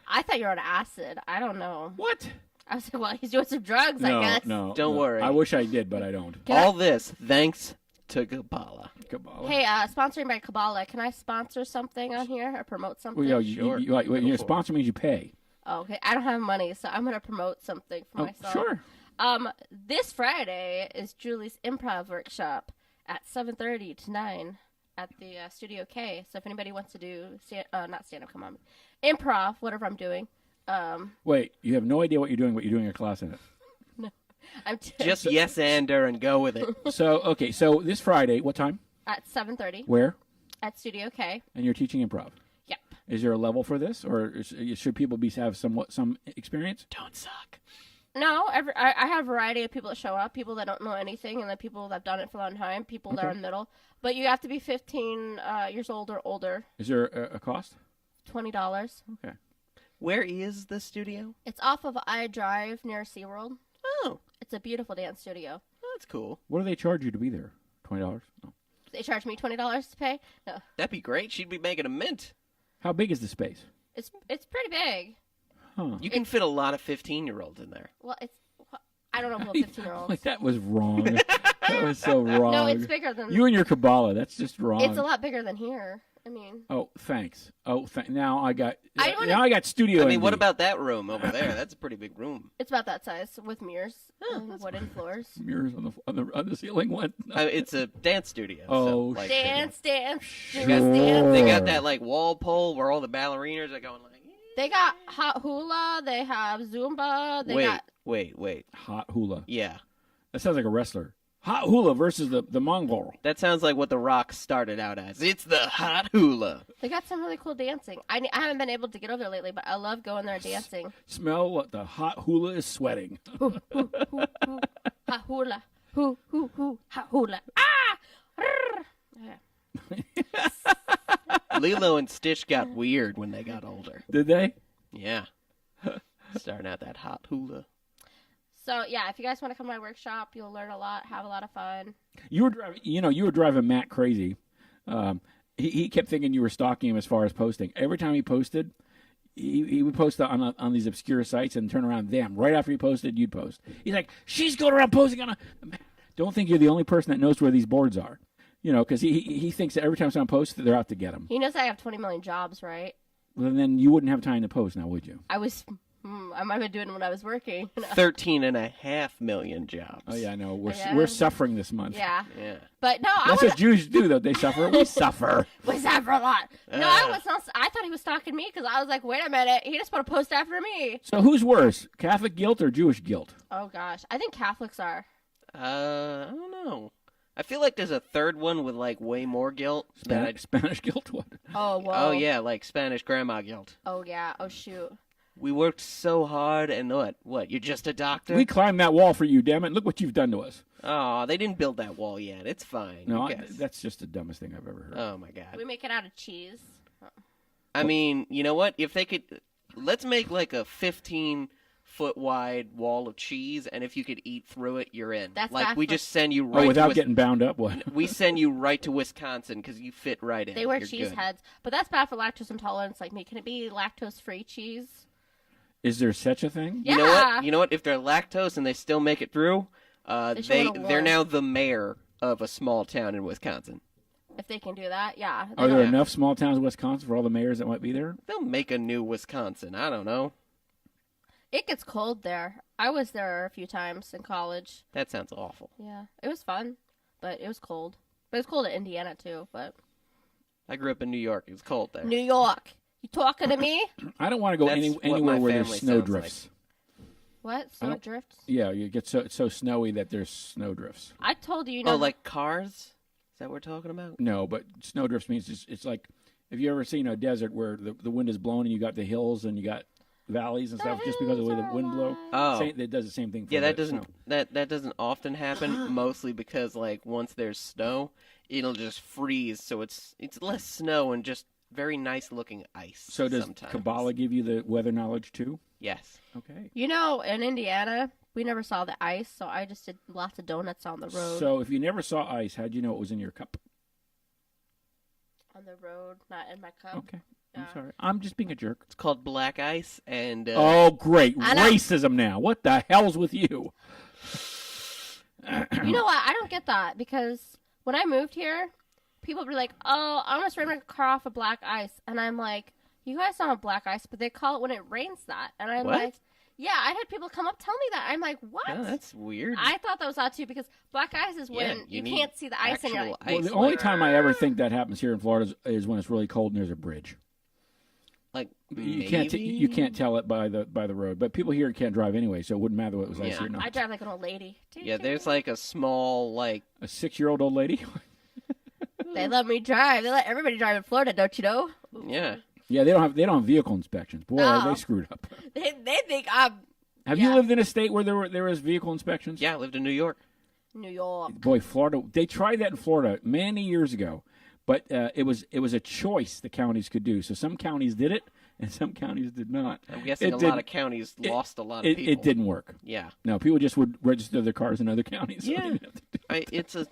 I thought you were on acid. I don't know. What? I was like, well, he's doing some drugs, I guess. No. Don't worry. I wish I did, but I don't. All this thanks to Kabbalah. Kabbalah. Hey, sponsoring by Kabbalah, can I sponsor something on here or promote something? Well, Sure. your sponsor means you pay. Oh, okay. I don't have money, so I'm going to promote something for myself. Sure. This Friday is Julie's improv workshop at 7:30 to 9 at the Studio K. So if anybody wants to do, not stand-up, come on, improv, whatever I'm doing. Wait, you have no idea what you're doing, but you're doing a class in it. I'm Just yes-ander and go with it. So this Friday, what time? at 7:30 Where? at Studio K. And you're teaching improv. Yep. Is there a level for this, or should people have some experience? Don't suck. No, I have a variety of people that show up, people that don't know anything, and then people that have done it for a long time, people that are in the middle. But you have to be 15 years old or older. Is there a cost? $20. Okay. Where is the studio? It's off of I Drive near SeaWorld. Oh, It's a beautiful dance studio. that's cool. What do they charge you to be there? $20? No. They charge me $20 to pay. No, That'd be great. She'd be making a mint. How big is the space? it's pretty big. Huh. You can fit a lot of 15-year-olds in there. Well, I don't know about 15-year-olds. Like that was wrong. That was so wrong. No, it's bigger than. You and your Kabbalah. That's just wrong. It's a lot bigger than here. I mean, Oh, thanks. Now I got. wanna- Now I got studio. I mean, what envy. about that room over there? That's a pretty big room. it's about that size with mirrors and wooden floors. mirrors on the ceiling? What? It's a dance studio. Oh, so, like, Dance. Sure. They got that like wall pole where all the ballerinas are going like. They got hot hula. They have Zumba. They got Wait. Hot hula. Yeah. That sounds like a wrestler. Hot hula versus the Mongol. That sounds like what The Rock started out as. It's the hot hula. They got some really cool dancing. I haven't been able to get over there lately, but I love going there dancing. Smell what the hot hula is sweating. Hoo, hoo, hoo, hoo. Hot hula. Hoo, hoo, hoo. Hot hula. Ah! Yeah. Lilo and Stitch got weird when they got older. Did they? Yeah. Starting out that hot hula. So, yeah, if you guys want to come to my workshop, you'll learn a lot, have a lot of fun. You were driving Matt crazy. He kept thinking you were stalking him as far as posting. Every time he posted, he would post on these obscure sites and turn around. Damn, right after he posted, you'd post. He's like, she's going around posting on a. Don't think you're the only person that knows where these boards are. Because he thinks that every time someone posts, they're out to get him. He knows I have 20 million jobs, right? Well, then you wouldn't have time to post now, would you? I might have been doing it when I was working. 13.5 million jobs. Oh yeah, I know. We're suffering this month. Yeah. Yeah. But no, That's what Jews do, though. They suffer. We suffer. We suffer a lot. No, I was not. I thought he was stalking me because I was like, wait a minute, he just want to post after me. So who's worse, Catholic guilt or Jewish guilt? Oh gosh, I think Catholics are. I don't know. I feel like there's a third one with like way more guilt. Spanish guilt? What? Oh whoa. Oh yeah, like Spanish grandma guilt. Oh yeah. Oh shoot. We worked so hard, and what? You're just a doctor? We climbed that wall for you, damn it! Look what you've done to us. Oh, they didn't build that wall yet. It's fine. No, that's just the dumbest thing I've ever heard. Oh my god. We make it out of cheese. I mean, you know what? If they could, let's make like a 15-foot wide wall of cheese, and if you could eat through it, you're in. That's like bad we for- just send you right. Oh, without to getting bound up? What? we send you right to Wisconsin because you fit right in. They wear You're cheese good. heads, but that's bad for lactose intolerance like me. Can it be lactose-free cheese? Is there such a thing? Yeah. You know what? If they're lactose and they still make it through, should win a they're award. now the mayor of a small town in Wisconsin. If they can do that, yeah. Are there enough small towns in Wisconsin for all the mayors that might be there? They'll make a new Wisconsin. I don't know. It gets cold there. I was there a few times in college. That sounds awful. Yeah, it was fun, but it was cold. But it was cold in Indiana too. But I grew up in New York. It was cold there. New York, you talking to me? I don't want to go That's what anywhere my where there's family snow sounds drifts. What? I Snow don't- drifts? Yeah, you get so snowy that there's snow drifts. I told you, you know. Oh, like cars? Is that what we're talking about? No, but snow drifts means it's like, have you ever seen a desert where the wind is blowing and you got the hills and you got valleys and stuff just because of the way the wind blows? Oh, It does the same thing for yeah. That the doesn't snow. that doesn't often happen. Mostly because like once there's snow, it'll just freeze. So it's less snow and just very nice looking ice. So does sometimes. Kabbalah give you the weather knowledge too? Yes. Okay. You know, in Indiana, we never saw the ice, so I just did lots of donuts on the road. So if you never saw ice, how'd you know it was in your cup? On the road, not in my cup. Okay. I'm Yeah. sorry. I'm just being a jerk. It's called black ice, and Oh, great. I know. Racism now. What the hell's with you? You know what? I don't get that because when I moved here, people would be like, "Oh, I'm gonna spray my car off with black ice," and I'm like, "You guys don't have black ice, but they call it when it rains that." And I'm What? like, "Yeah, I had people come up tell me that." I'm like, "What?" oh, that's weird. I thought that was odd too because black ice is when you you need can't see the ice and you're actual like, Well, ice, the only like- time I ever think that happens here in Florida is when it's really cold and there's a bridge. like You can't tell it by the road, but people here can't drive anyway, so it wouldn't matter whether it was ice Yeah. or not. I drive like an old lady. Yeah, there's like a small like A 6-year-old old lady. They let me drive. They let everybody drive in Florida, don't you know? yeah. Yeah, they don't have vehicle inspections. Boy, are Oh. they screwed up. They think I'm Have Yeah. you lived in a state where there was vehicle inspections? Yeah, I lived in New York. New York. Boy, Florida. They tried that in Florida many years ago, but it was a choice the counties could do. So some counties did it, and some counties did not. I'm guessing a lot of counties lost a lot of people. It didn't work. Yeah. No, people just would register their cars in other counties. So they Yeah. didn't have to do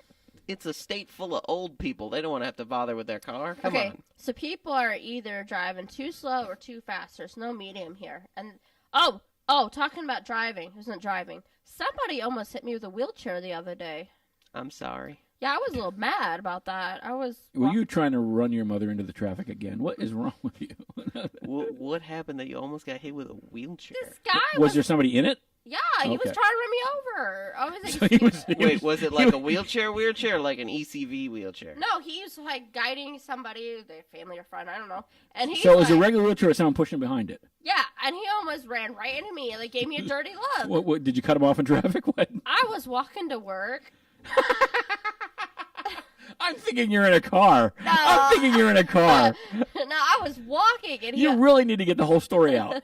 It's a state full of old people. They don't want to have to bother with their car. Come Okay, on. so people are either driving too slow or too fast. There's no medium here. And oh, talking about driving. Who's not driving? Somebody almost hit me with a wheelchair the other day. I'm sorry. Yeah, I was a little mad about that. I was. Were you trying to run your mother into the traffic again? What is wrong with you? What happened that you almost got hit with a wheelchair? This guy Was there somebody in it? Yeah, he was Okay. trying to run me over. I was like, So he was- Wait, was it like a wheelchair, or like an ECV wheelchair? no, he was like guiding somebody, their family or friend, I don't know. And he So it was a like, regular wheelchair with someone pushing behind it. yeah, and he almost ran right into me and like gave me a dirty look. What did you cut him off in traffic? What? I was walking to work. I'm thinking you're in a car. No. I'm thinking you're in a car. No, I was walking, and You really need to get the whole story out.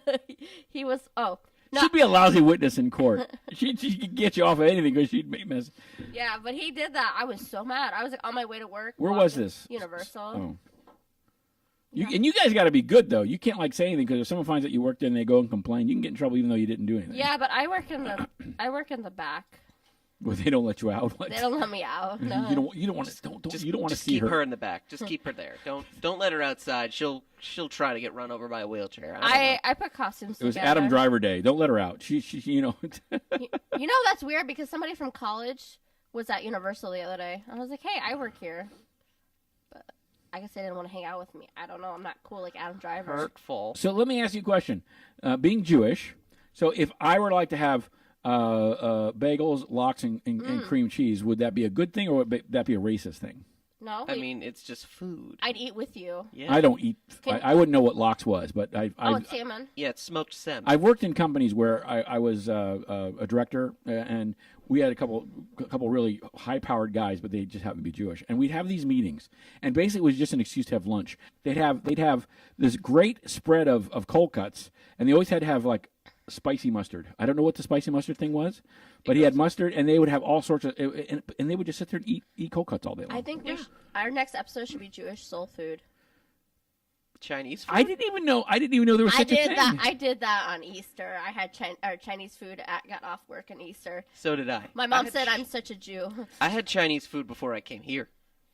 he was. Oh, no. She'd be a lousy witness in court. She could get you off of anything because she'd make mess. Yeah, but he did that. I was so mad. I was like on my way to work. Where was walking. this? Universal. Oh. And you guys got to be good though. You can't like say anything because if someone finds that you worked there and they go and complain, you can get in trouble even though you didn't do anything. Yeah, but I work in the back. Well, they don't let you out. What? They don't let me out. No. You don't want to you don't want to Just see keep her. her in the back. Just keep her there. Don't let her outside. She'll try to get run over by a wheelchair. I put costumes It was together. Adam Driver Day. Don't let her out. She You know that's weird because somebody from college was at Universal the other day. I was like, hey, I work here. But I guess they didn't want to hang out with me. I don't know. I'm not cool like Adam Driver. Hurtful. So let me ask you a question. Being Jewish, so if I were like to have bagels, lox, and cream cheese, would that be a good thing or would that be a racist thing? No. I mean, it's just food. I'd eat with you. Yeah. I don't eat. I wouldn't know what lox was, but It's salmon. Yeah, it's smoked salmon. I've worked in companies where I was a director, and we had a couple really high-powered guys, but they just happened to be Jewish. And we'd have these meetings, and basically it was just an excuse to have lunch. They'd have this great spread of cold cuts, and they always had to have like spicy mustard. I don't know what the spicy mustard thing was, but he had mustard, and they would have all sorts of, and they would just sit there and eat cold cuts all day long. I think our next episode should be Jewish soul food. Chinese food? I didn't even know there was such a thing. I did that on Easter. I had Chinese food got off work on Easter. So did I. My mom said I'm such a Jew. I had Chinese food before I came here.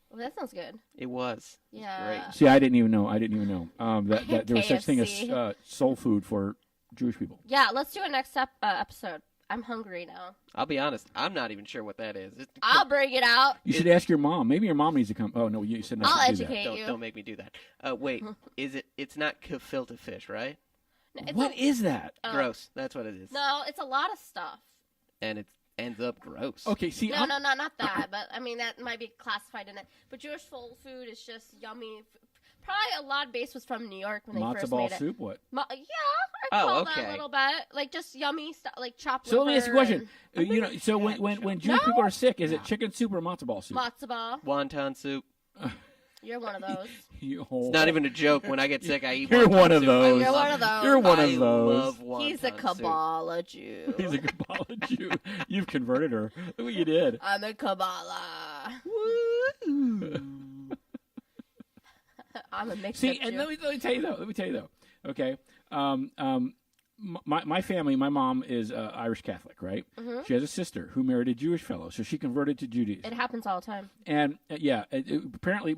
Well, that sounds good. It was. Yeah. It was great. See, I didn't even know that there was such thing as KFC. soul food for Jewish people. Yeah, let's do a next episode. I'm hungry now. I'll be honest. I'm not even sure what that is. I'll bring it out. You should ask your mom. Maybe your mom needs to come. Oh no, you said not I'll to do educate that. you. Don't make me do that. Wait, it's not gefilte fish, right? What is that? Gross. That's what it is. No, it's a lot of stuff. And it ends up gross. Okay, see, No, not that. But I mean, that might be classified in it. But Jewish soul food is just yummy. Probably a lot of base was from New York when they matzo first ball made it. soup. What? Yeah, I call that okay. a little bit like just yummy stuff, like chopped So let me ask you a question. liver So when Jewish people are sick, is it chicken soup or matzo ball soup? and matzo ball. Wonton soup. You're one of those. It's not even a joke. When I get sick, I eat You're wonton one of soup. those. You're one of those. You're one I of those. love wonton He's a soup. Kabbalah Jew. He's a Kabbalah Jew. You've converted her. Look what you did. I'm a Kabbalah. I'm a mixed See, up and Jew. let me tell you though. Okay. My family, my mom is Irish Catholic, right? Mm-hmm. She has a sister who married a Jewish fellow, so she converted to Judaism. It happens all the time. And apparently,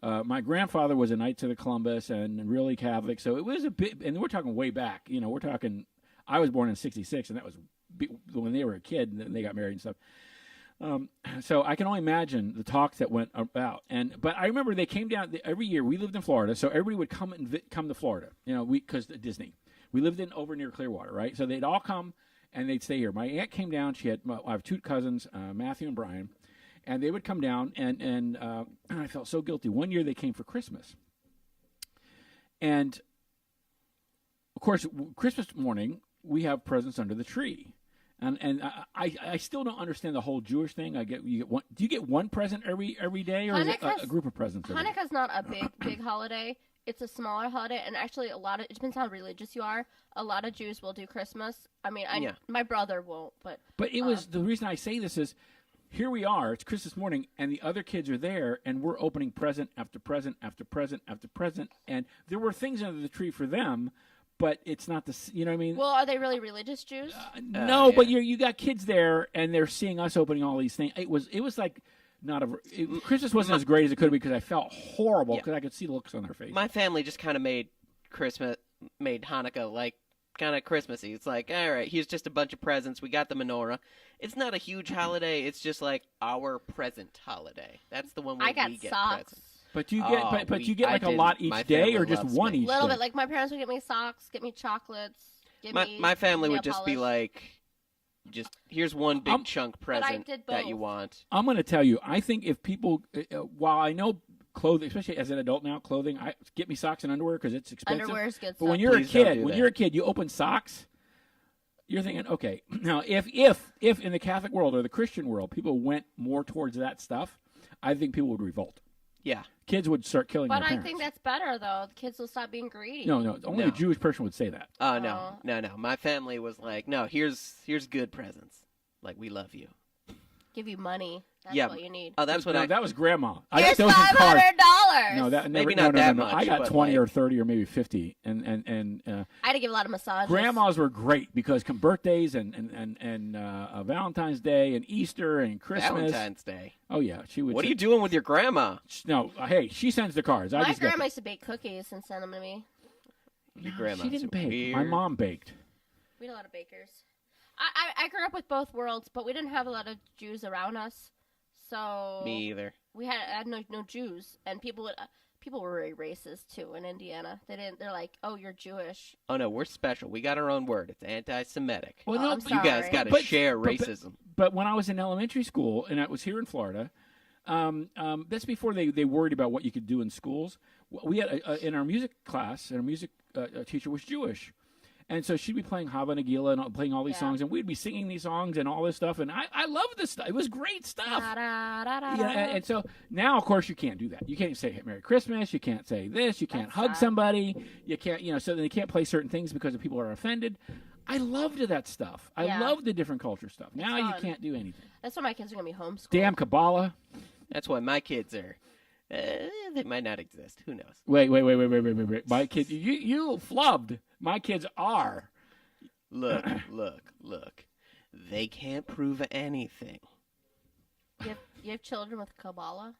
my grandfather was a Knights of the Columbus and really Catholic, so it was a bit. And we're talking way back. We're talking. I was born in '66, and that was when they were a kid, and they got married and stuff. So I can only imagine the talks that went about. But I remember they came down every year. We lived in Florida, so everybody would come to Florida. Because Disney. We lived over near Clearwater, right? So they'd all come and they'd stay here. My aunt came down. I have two cousins, Matthew and Brian, and they would come down. And I felt so guilty. One year they came for Christmas, and of course, Christmas morning we have presents under the tree. And I still don't understand the whole Jewish thing. Do you get one present every day, or is it a group of presents? Hanukkah's not a big holiday. It's a smaller holiday, and actually it depends how religious you are. A lot of Jews will do Christmas. I mean, my brother won't, but it was the reason I say this is here we are. It's Christmas morning, and the other kids are there, and we're opening present after present after present after present, and there were things under the tree for them. But it's not you know what I mean? Well, are they really religious Jews? No, but you got kids there, and they're seeing us opening all these things. It was like Christmas wasn't as great as it could be because I felt horrible because I could see the looks on their face. My family just kind of made Hanukkah like kind of Christmassy. It's like, all right, here's just a bunch of presents. We got the menorah. It's not a huge holiday. It's just like our present holiday. That's the one where I got we get socks. presents. But you get, you get like a lot each day, or just one each day? A little bit. Like my parents would get me socks, get me chocolates. My family would just polish. be like, just here's one big chunk present did that you both. want. I'm going to tell you, I think if people, while I know clothing, especially as an adult now, get me socks and underwear because it's expensive. Underwear is good. But when you're Please don't do when that. you're a kid, you open socks. you're thinking, okay, now if in the Catholic world or the Christian world people went more towards that stuff, I think people would revolt. Yeah. Kids would start killing their But I parents. think that's better, though. The kids will stop being greedy. No, only No. a Jewish person would say that. Oh, no. My family was like, no, here's good presents. Like, we love you. Give you money. That's Yeah. what you need. Oh, that's what No, I... that was grandma. I Here's got those in cars. $500. No, that Maybe never, not that no. much, I got but 20 like- or 30 or maybe 50, and I had to give a lot of massages. grandmas were great because come birthdays and Valentine's Day and Easter and Christmas. Valentine's Day. Oh yeah, she would. What are you doing with your grandma? No, hey, she sends the cards. I My just got grandma used to bake cookies and send them to me. Your grandma's She didn't bake. weird. My mom baked. We had a lot of bakers. I grew up with both worlds, but we didn't have a lot of Jews around us. So Me either. we had no Jews, and people were very racist too in Indiana. They're like, oh, you're Jewish. Oh, no, we're special. We got our own word. It's anti-Semitic. Well, Oh, no, I'm but You guys sorry. got to But- share but- racism. But when I was in elementary school, and I was here in Florida, that's before they worried about what you could do in schools. We had in our music class, and our music teacher was Jewish. And so she'd be playing Hava Nagila and playing all these Yeah. songs, and we'd be singing these songs and all this stuff. And I loved this stuff. It was great stuff. Yeah, and so now, of course, you can't do that. You can't say Merry Christmas. You can't say this. You can't That's hug sad. somebody. You can't, so they can't play certain things because people are offended. I loved that stuff. I Yeah. loved the different culture stuff. Now you fun. can't do anything. That's why my kids are gonna be homeschooled. Damn Kabbalah. That's why my kids are... they might not exist. Who knows? Wait. My kids, you flubbed. My kids are. Look. They can't prove anything. You have children with Kabbalah?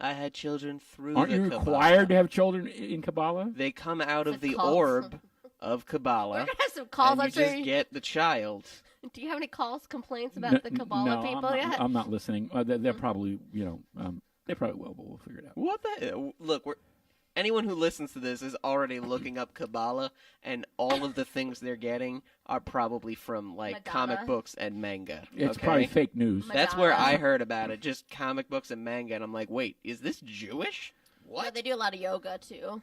I had children through Aren't the you Kabbalah. required to have children in Kabbalah? They come out It's of a the cult. orb of We're Kabbalah, gonna have some calls. and you I'm sure. just get the child. Do you have any calls, complaints about the Kabbalah no, people I'm not, yet? I'm not listening. They're probably, they probably will, but we'll figure it out. What the? Look, anyone who listens to this is already looking up Kabbalah, and all of the things they're getting are probably from like Madonna. comic books and manga. It's okay? probably fake news. That's where Madonna. I heard about it, just comic books and manga, and I'm like, wait, is this Jewish? Yeah, What? they do a lot of yoga too,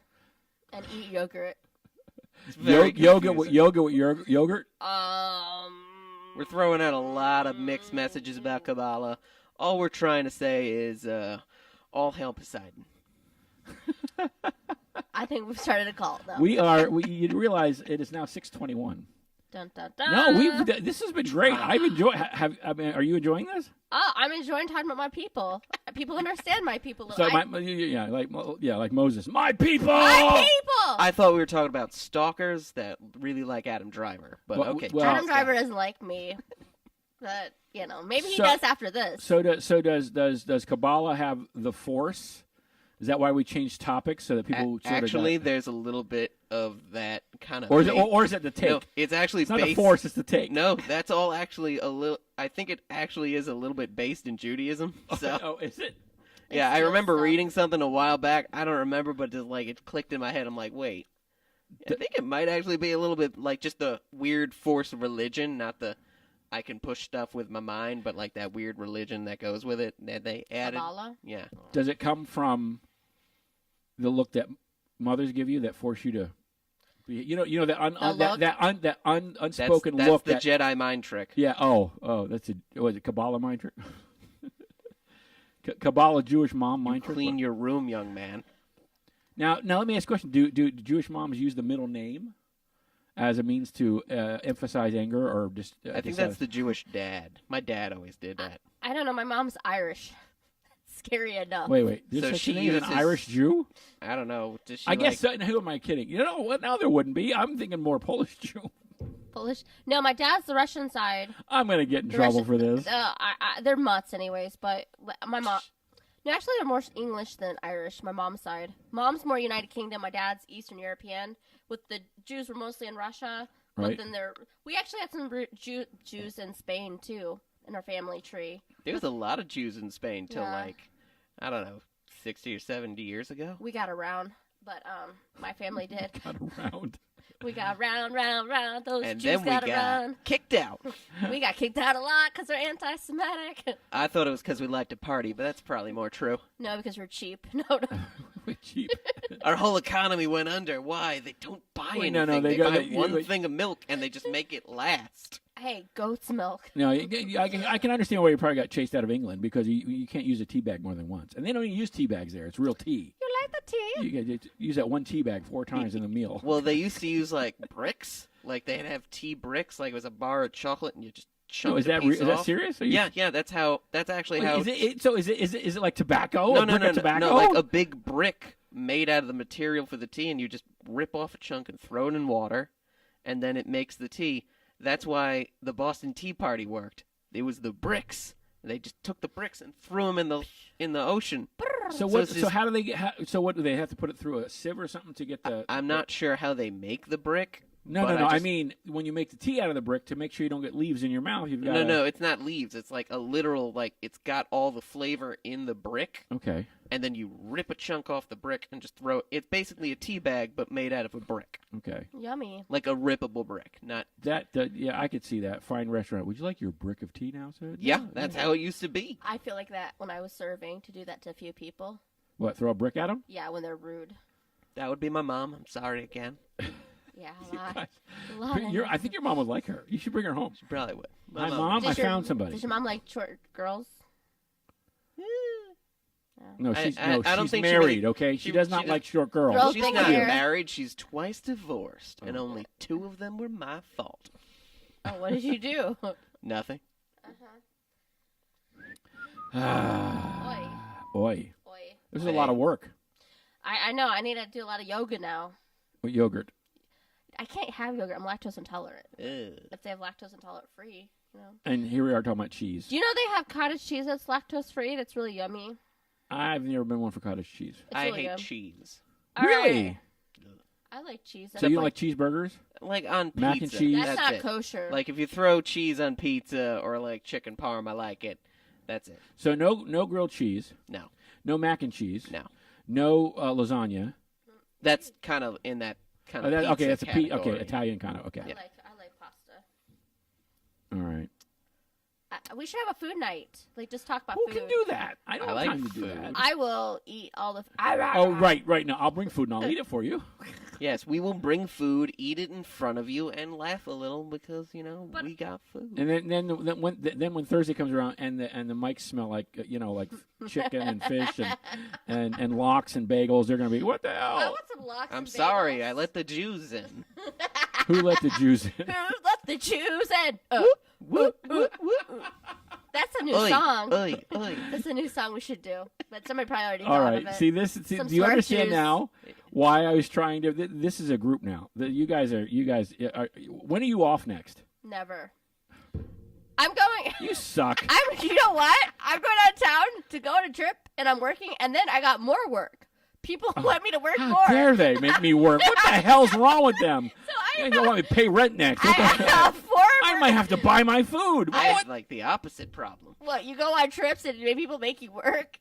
and eat yogurt. It's very Yoga with confusing. yogurt. We're throwing out a lot of mixed messages about Kabbalah. All we're trying to say is, all hail Poseidon. I think we've started a cult though. You realize it is now 6:21. Dun, dun, dun. No, this has been great. I've enjoyed. Are you enjoying this? Oh, I'm enjoying talking about my people. People understand my people. So I- like Moses, my people. my people. I thought we were talking about stalkers that really like Adam Driver, but Well, okay. well- Adam Driver doesn't like me, but maybe he So- does after this. So does Kabbalah have the Force? Is that why we changed topics so that people sort Actually, of there's a little bit of that kind of. or is it the take? No, it's actually It's not based. the Force, it's the take. No, that's all actually a little. I think it actually is a little bit based in Judaism. So Oh, is it? yeah, I still remember stuff. reading something a while back. I don't remember, but just like it clicked in my head. I'm like, wait, I think it might actually be a little bit like just the weird force of religion, not the I can push stuff with my mind, but like that weird religion that goes with it that they added. Kabbalah. Yeah. Does it come from the look that mothers give you that force you to be, that look? unspoken That's look the that Jedi mind trick. yeah that's was it Kabbalah mind trick? Kabbalah Jewish mom mind trick. Clean your room, young man. Now let me ask a question. Do Jewish moms use the middle name as a means to emphasize anger, or just I think that's the Jewish dad. My dad always did that. I don't know. My mom's Irish. Scary enough. wait there's So such she a thing as an uses- Irish Jew? I don't know. Does she I guess like, who am I kidding? You know what? Now there wouldn't be. I'm thinking more Polish Jew. Polish. No, my dad's the Russian side. I'm gonna get in The trouble Russian- for this. They're mutts, anyways. But my mom. No, actually, they're more English than Irish. My mom's side. Mom's more United Kingdom. My dad's Eastern European. With the Jews were mostly in Russia. Right. But then we actually had some Jews in Spain too in our family tree. there was a lot of Jews in Spain till Yeah. like, I don't know, 60 or 70 years ago. We got around, but my family did. Got around. We got round. Those And Jews then we got got around. kicked out. We got kicked out a lot because they're anti-Semitic. I thought it was because we liked to party, but that's probably more true. No, because we're cheap. No. cheap. Our whole economy went under. Why? They don't buy Wait, anything. no, they go- buy they- one you- thing of milk and they just make it last. Hey, goat's milk. No, I can understand why you probably got chased out of England because you can't use a tea bag more than once, and they don't even use tea bags there. It's real tea. You like the tea? You get use that one tea bag 4 times in the meal. Well, they used to use like bricks. Like they'd have tea bricks. Like it was a bar of chocolate, and you just chunk No, is the that piece is that off. serious? Yeah. That's actually how. Is it like tobacco? No, A brick of tobacco? no, like a big brick made out of the material for the tea, and you just rip off a chunk and throw it in water, and then it makes the tea. That's why the Boston Tea Party worked. It was the bricks. They just took the bricks and threw them in the ocean. So So what? it's So just- how do they get? So what do they have to put it through a sieve or something to get the? I'm not sure how they make the brick. No, but no, no. I just- mean, when you make the tea out of the brick, to make sure you don't get leaves in your mouth, you've got No, it's not leaves. It's like a literal, like, it's got all the flavor in the brick, Okay. and then you rip a chunk off the brick and just throw it. It's basically a tea bag, but made out of a brick. Okay. Yummy. Like a rippable brick. Not. Yeah, I could see that. Fine restaurant. Would you like your brick of tea now, sir? Yeah, that's how it used to be. I feel like that when I was serving to do that to a few people. What? Throw a brick at them? Yeah, when they're rude. That would be my mom. I'm sorry again. Yeah, a lot. A lot of I think your mom would like her. You should bring her home. She probably would. Hi, Mom. I Does your- found somebody. Does your mom like short girls? No, I- she's I don't she's think she married. really- okay, she does not she like short girls. Girls She's big not hair. married. She's twice divorced, and only 2 of them were my fault. Oh, what did you do? Nothing. Ah, Oi. Oi, Oi. this is a lot of work. I know. I need to do a lot of yoga now. With yogurt. I can't have yogurt. I'm lactose intolerant. Ugh. If they have lactose intolerant free, you know. And here we are talking about cheese. Do you know they have cottage cheese that's lactose free? That's really yummy. I've never been one for cottage cheese. It's I really hate good. cheese. All Really? right. I like cheese. So you don't like cheeseburgers? Like on pizza. Mac and cheese? That's not it. kosher. Like if you throw cheese on pizza or like chicken parm, I like it. That's it. So no grilled cheese, No, no mac and cheese, no. no lasagna. That's kind of in that kind of Okay, that's a category. Italian kind of. Okay, I like pasta. all right. We should have a food night. Like just talk about Who food. can do that? I don't I have like time to do food. that. I will eat all the. Oh, right. No, I'll bring food and I'll eat it for you. Yes, we will bring food, eat it in front of you, and laugh a little because But- we got food. And then when Thursday comes around and the mics smell like like chicken and fish and lox and bagels, they're gonna be what the I hell? want some lox. I'm and sorry, bagels. I let the Jews in. Who let the Jews in? Who let the Jews in? Whoop, whoop, whoop. That's a new Oi, song. oi, oi. That's a new song we should do. But somebody probably already All thought right. of it. See this. Do Some you smart understand Jews. now why I was trying to? This is a group now. You guys are. When are you off next? Never. I'm going. You suck. You know what? I'm going out of town to go on a trip, and I'm working, and then I got more work. People want me to work How more. dare they make me work? What the hell's wrong with them? So You don't want me to pay rent next. What the I hell? have 4 I might have to buy my food. I What? have like the opposite problem. What, you go on trips and people make you work?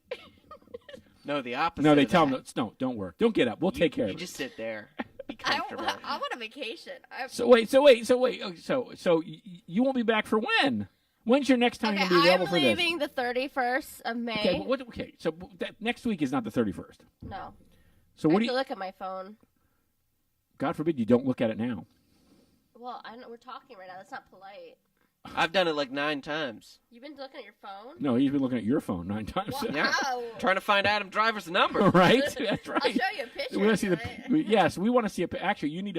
No, the opposite. No, they of tell that. them no. Don't work. Don't get up. We'll take care You of it. just sit there, be I comfortable. want a vacation. So wait. Okay, So you won't be back for when? When's your next time Okay, you're gonna be available I'm for this? leaving the 31st of May. Okay, but okay. So that next week is not the 31st. No. So I what have do to you? look at my phone. God forbid you don't look at it now. Well, I don't know. We're talking right now. That's not polite. I've done it like 9 times. You've been looking at your phone? No, he's been looking at your phone 9 times. Wow. Yeah. Trying to find Adam Driver's number. Right? That's right. I'll show you a picture. We want to see tonight. yes, we want to see a. Actually, you need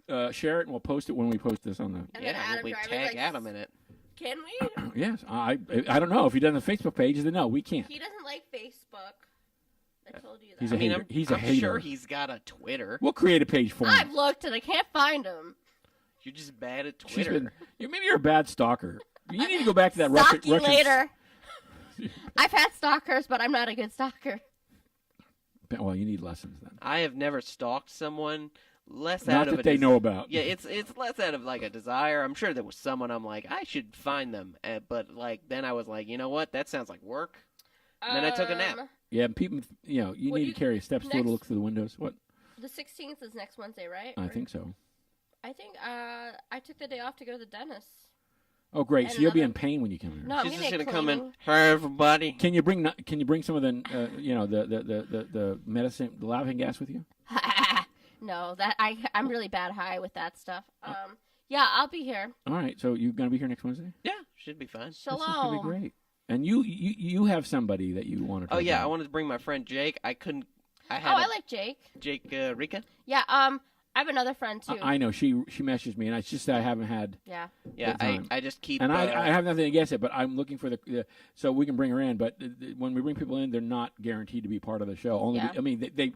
to share it, and we'll post it when we post this on the. And then Yeah, Adam we Driver's tag like, Adam in it. Can we? Yes, I don't know if he does the Facebook page. Then no, we can't. He doesn't like Facebook. I told you that. He's a I mean, hater. He's a I'm hater. sure he's got a Twitter. We'll create a page for him. I've looked and I can't find him. You're just bad at She's Twitter. maybe you're a bad stalker. You need to go back to that Stalk you record. later. I've had stalkers, but I'm not a good stalker. Well, you need lessons then. I have never stalked someone. Less Not out of that a they know about. Yeah, it's less out of like a desire. I'm sure there was someone I'm like I should find them, but like then I was like, you know what? That sounds like work. And then I took a nap. Yeah, and people, you What need do to you- carry a step stool to next- look through the windows. What? The 16th is next Wednesday, right? I Or- think so. I think I took the day off to go to the dentist. Oh, great! And So you'll be another- in pain when you come here. No, I'm She's just gonna gonna come in. cleaning. Hey, everybody. Can you bring some of the the medicine, the laughing gas with you? No, I'm really bad high with that stuff. Yeah, I'll be here. All right. So you're gonna be here next Wednesday? Yeah, should be fine. This is gonna Shalom. be great. And you have somebody that you want to. Oh yeah, I wanted to bring my friend Jake. I couldn't. I Oh, had I like Jake. Jake Rika. Yeah. I have another friend too. I know she messaged me, and it's just that I haven't had. Yeah. Yeah, Good time. I just keep. And I have nothing against it, but I'm looking for so we can bring her in. But when we bring people in, they're not guaranteed to be part of the show. Only, Yeah. I mean, they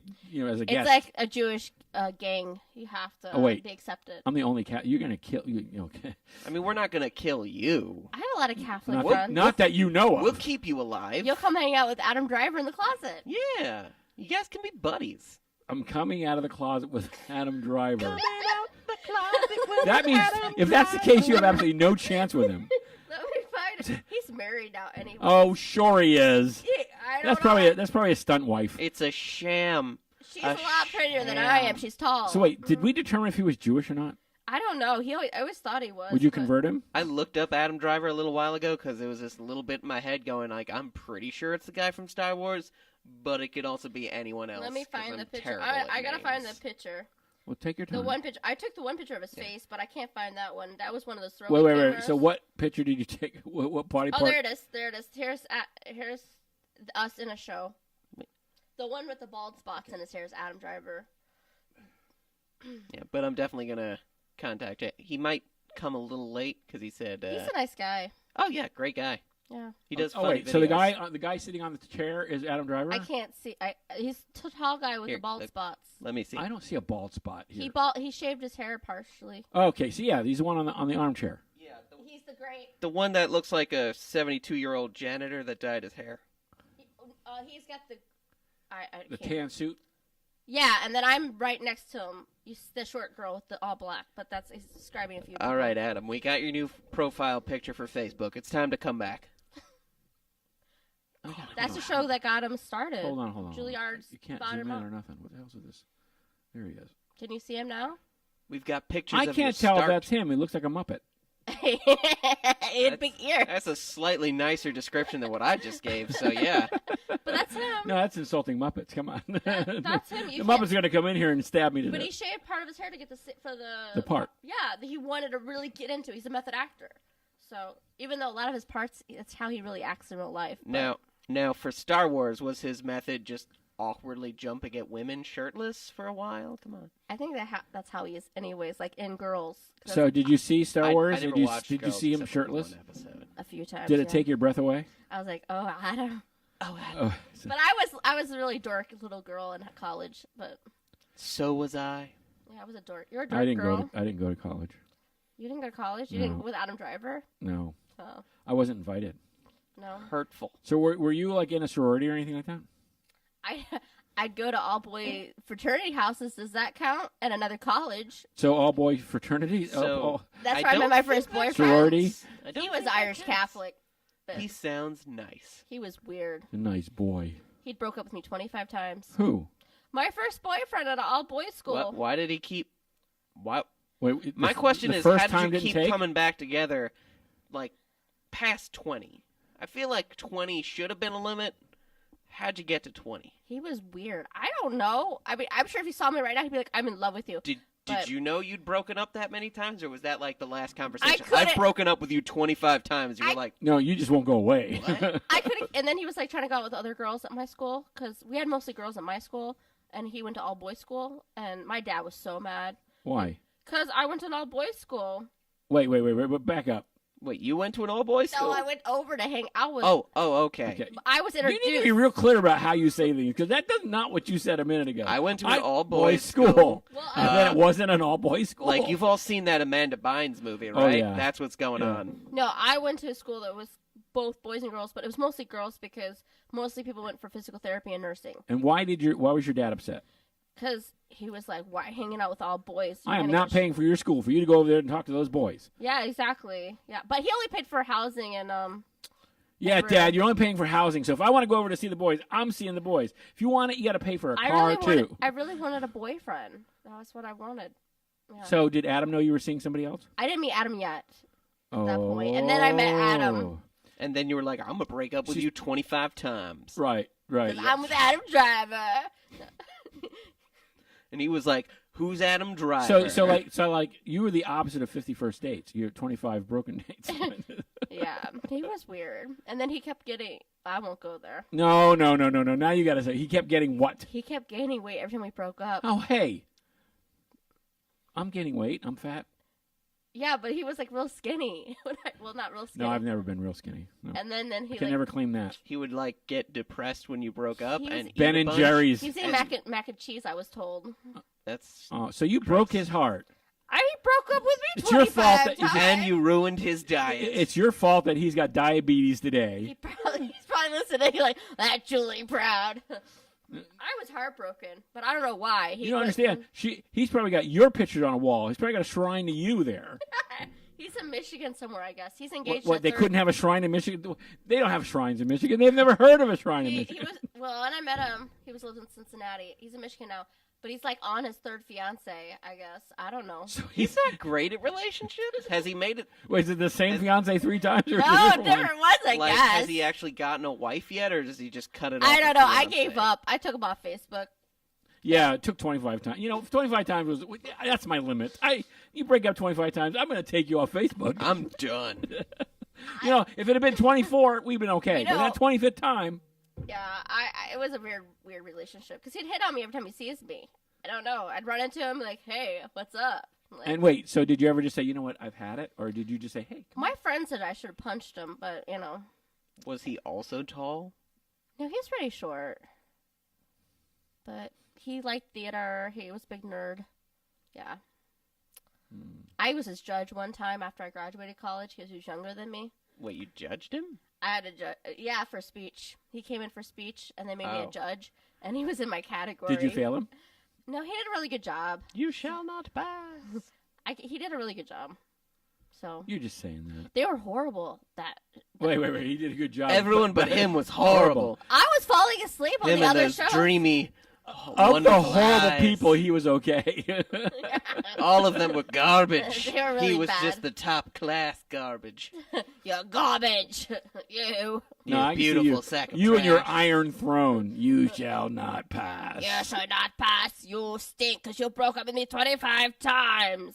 as a guest. It's like a Jewish gang. You have to wait. be accepted. I'm the only cat. You're gonna kill you. Okay. I mean, we're not gonna kill you. I have a lot of Catholic Not, friends. not that you know of. We'll keep you alive. You'll come hang out with Adam Driver in the closet. Yeah, you guys can be buddies. I'm coming out of the closet with Adam Driver. Coming out the closet with That means Adam if that's the case, you have absolutely no chance with him. That would be fine. He's married now anyway. Oh, sure he is. Yeah, I don't That's probably a stunt wife. It's a sham. She's a lot prettier than I am. She's tall. So wait, did we determine if he was Jewish or not? I don't know. I always thought he was. Would you but- convert him? I looked up Adam Driver a little while ago because there was this little bit in my head going like, I'm pretty sure it's the guy from Star Wars, but it could also be anyone else. Let me 'cause find I'm the picture. terrible I at gotta find the names. picture. Well, take your time. The one picture. I took the one picture of his face, but I can't find that one. That was one of those throwaway Wait. cameras. So what picture did you take? What body Oh, part? there it is. There it is. Here's us in a show. The one with the bald spots in his hair is Adam Driver. Yeah, but I'm definitely gonna contact it. He might come a little late because he said, He's a nice guy. "Oh yeah, great guy. Yeah. He does Oh funny wait, so the videos." guy sitting on the chair is Adam Driver? I can't see. He's a tall guy with Here, the bald look. spots. Let me see. I don't see a bald spot here. He shaved his hair partially. Okay, so yeah, he's the one on the armchair. Yeah, He's the great. the one that looks like a 72-year-old janitor that dyed his hair. He's got the. I The can't. tan suit. Yeah, and then I'm right next to him. The short girl with the all black, but he's describing a few. All right, Adam, we got your new profile picture for Facebook. It's time to come back. That's the show that got him started. Hold on. Juilliard's You can't bought zoom him in up. or nothing. What the hell's with this? There he is. Can you see him now? We've got pictures I of can't your tell if start. that's him. He looks like a Muppet. He had big ears. That's a slightly nicer description than what I just gave, so yeah. But that's him. No, that's insulting Muppets. Come on. That's him. The You Muppets are going to come in here and stab me to But death. he shaved part of his hair to get for The part. Yeah, that he wanted to really get into. He's a method actor, so even though a lot of his parts, that's how he really acts in real life. But Now, for Star Wars, was his method just awkwardly jumping at women shirtless for a while? Come on. I think that's how he is, anyways. Like in Girls. 'Cause So, did you see Star Wars? I never did you watched did you Girls see him except for shirtless? one episode. a few times. Did it yeah. take your breath away? I was like, oh, I don't. Oh, Oh, so- But I was a really dork little girl in college. But so was I. yeah, I was a dork. You're a dork I didn't girl. go to college. You didn't go to college. You No. didn't with Adam Driver. No, Oh I wasn't invited. no. Hurtful. So were you like in a sorority or anything like that? I'd go to all boy fraternity houses. Does that count? At another college. So all boy fraternity. So- That's I where I met don't my think first that boyfriend. Sorority? I don't He was think that Irish counts. Catholic. But He sounds nice. he was weird. A nice boy. He'd broke up with me 25 times. Who? My first boyfriend at an all boys school. Why did he keep? Why? Wait. My question the is, first how time did you didn't keep take? coming back together, like past 20? I feel like 20 should have been a limit. How'd you get to 20? He was weird. I don't know. I mean, I'm sure if he saw me right now, he'd be like, "I'm in love with you." Did But- you know you'd broken up that many times, or was that like the last conversation? couldn't- I've broken up with you 25 times. You're I- like, No, you just won't go away. What? I could. And then he was like trying to go out with other girls at my school because we had mostly girls at my school, and he went to all boys school, and my dad was so mad Why? because I went to an all boys school. Wait. But back up. wait, you went to an all-boys school? So I went over to hang out with. Oh, okay. Okay. I was You need introduced. to be real clear about how you say things because that's not what you said a minute ago. I went to an all-boys all-boys school. Well, and then it wasn't an all-boys school. Like, you've all seen that Amanda Bynes movie, Oh, right? yeah. That's what's going Yeah. on. No, I went to a school that was both boys and girls, but it was mostly girls because mostly people went for physical therapy and nursing. And why was your dad upset? Because he was like, "Why hanging out with all boys?" You're I am gonna not get paying for your school for you to go over there and talk to those boys. Yeah, exactly. Yeah, but he only paid for housing and Yeah, Everywhere. Dad, you're only paying for housing. So if I want to go over to see the boys, I'm seeing the boys. If you want it, you got to pay for a car too. I really wanted a boyfriend. That was what I wanted. Yeah. So did Adam know you were seeing somebody else? I didn't meet Adam yet. at that point. And then I met Adam. Oh. And then you were like, I'm gonna break up with you 25 times. Right. 'Cause I'm with Adam Driver. And he was like, "Who's Adam Driver?" So like you were the opposite of 51st dates. You had 25 broken dates. Yeah, he was weird. And then he kept getting. I won't go there. No. Now you got to say he kept getting what? He kept gaining weight every time we broke up. Oh, hey. I'm gaining weight. I'm fat. Yeah, but he was like real skinny. Well, not real skinny. No, I've never been real skinny. No. And then he I can never claim that. he would like get depressed when you broke up He was- and eat Ben a and bunch. Jerry's. He's eating mac and cheese. I was told. That's Oh, so you broke his heart. He broke up with me It's your 25 fault that times. and you ruined his diet. It's your fault that he's got diabetes today. He's probably listening like, that's Julie Proud. I was heartbroken, but I don't know why. You don't understand. He's probably got your picture on a wall. He's probably got a shrine to you there. He's in Michigan somewhere, I guess. He's engaged. What to they third- couldn't have a shrine in Michigan? They don't have shrines in Michigan. They've never heard of a shrine in He Michigan. was when I met him. He was living in Cincinnati. He's in Michigan now, but he's like on his third fiance, I guess. I don't know. So He's not great at relationships. Has he made it? Wait, is it the same fiance 3 times? Or No, a different different ones, I Like, guess. has he actually gotten a wife yet, or does he just cut it off? I don't the know. I fiancé? gave up. I took him off Facebook. Yeah, it took 25 times. 25 times that's my limit. You break up 25 times, I'm going to take you off Facebook. I'm done. If it had been 24, we'd been okay. I But know. that 25th time, Yeah, it was a weird relationship because he'd hit on me every time he sees me. I don't know. I'd run into him like, "Hey, what's up?" Like, and wait, so did you ever just say, you know what, I've had it, or did you just say, hey? Come my friend said I should have punched him, but Was he also tall? no, he's pretty short. But he liked theater. He was a big nerd. Yeah. I was his judge one time after I graduated college because he was younger than me. Wait, you judged him? I had a judge. Yeah, for speech. He came in for speech, and they made me Oh. a judge, and he was in my category. Did you fail him? No, he did a really good job. You shall not pass. He did a really good job. So You're just saying that. they were horrible. Wait. He did a good job. Everyone but him was horrible. I was falling asleep on Him the and other those shows. dreamy, Of the wonderful horrible eyes. people, he was okay. All of them were garbage. They were really he was bad. just the top class garbage. You're garbage. You. You I can see beautiful you. sack of You and your trash. iron throne. You shall not pass. You shall not pass. You stink because you broke up with me 25 times.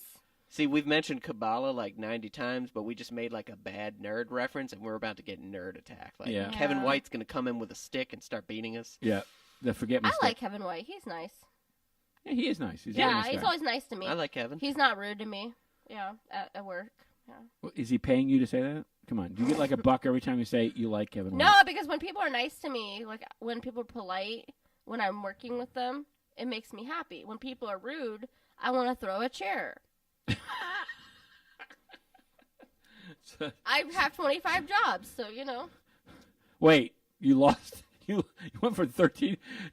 See, we've mentioned Kabbalah like 90 times, but we just made like a bad nerd reference, and we're about to get nerd attacked. Like Yeah. Kevin Yeah. White's gonna come in with a stick and start beating us. Yeah. The forget me I stick. like Kevin White. He's nice. Yeah, he is nice. He's a very Yeah, nice he's guy. always nice to me. I like Kevin. He's not rude to me. Yeah, at work. Yeah. Well, is he paying you to say that? Come on. Do you get like a buck every time you say you like Kevin White? No, because when people are nice to me, like when people are polite, when I'm working with them, it makes me happy. When people are rude, I want to throw a chair. I have 25 jobs, so Wait, you lost. You went from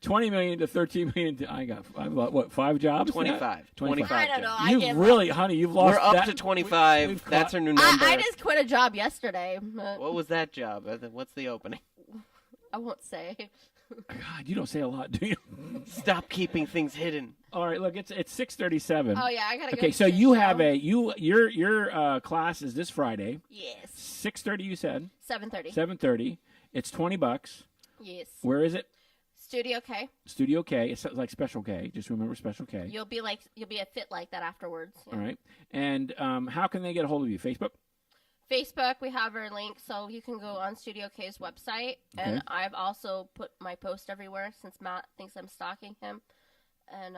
20 million to 13 million. I've got what, 5 jobs? 25. 25. I don't know. jobs. I You give really, honey, you've lost. We're up that- to 25. we've That's caught- our new number. I just quit a job yesterday. But What was that job? What's the opening? I won't say. God, you don't say a lot, do you? Stop keeping things hidden. All right, look, it's 6:37. Oh yeah, I gotta go. Okay, to so the you show. have your class is this Friday, Yes. 6:30. You said 7:30. 7:30. It's $20. Yes. Where is it? Studio K. Studio K. It's like Special K. Just remember Special K. You'll be a fit like that afterwards. All right. And how can they get a hold of you? Facebook. Facebook, we have our link, so you can go on Studio K's website. Okay. And I've also put my post everywhere since Matt thinks I'm stalking him. And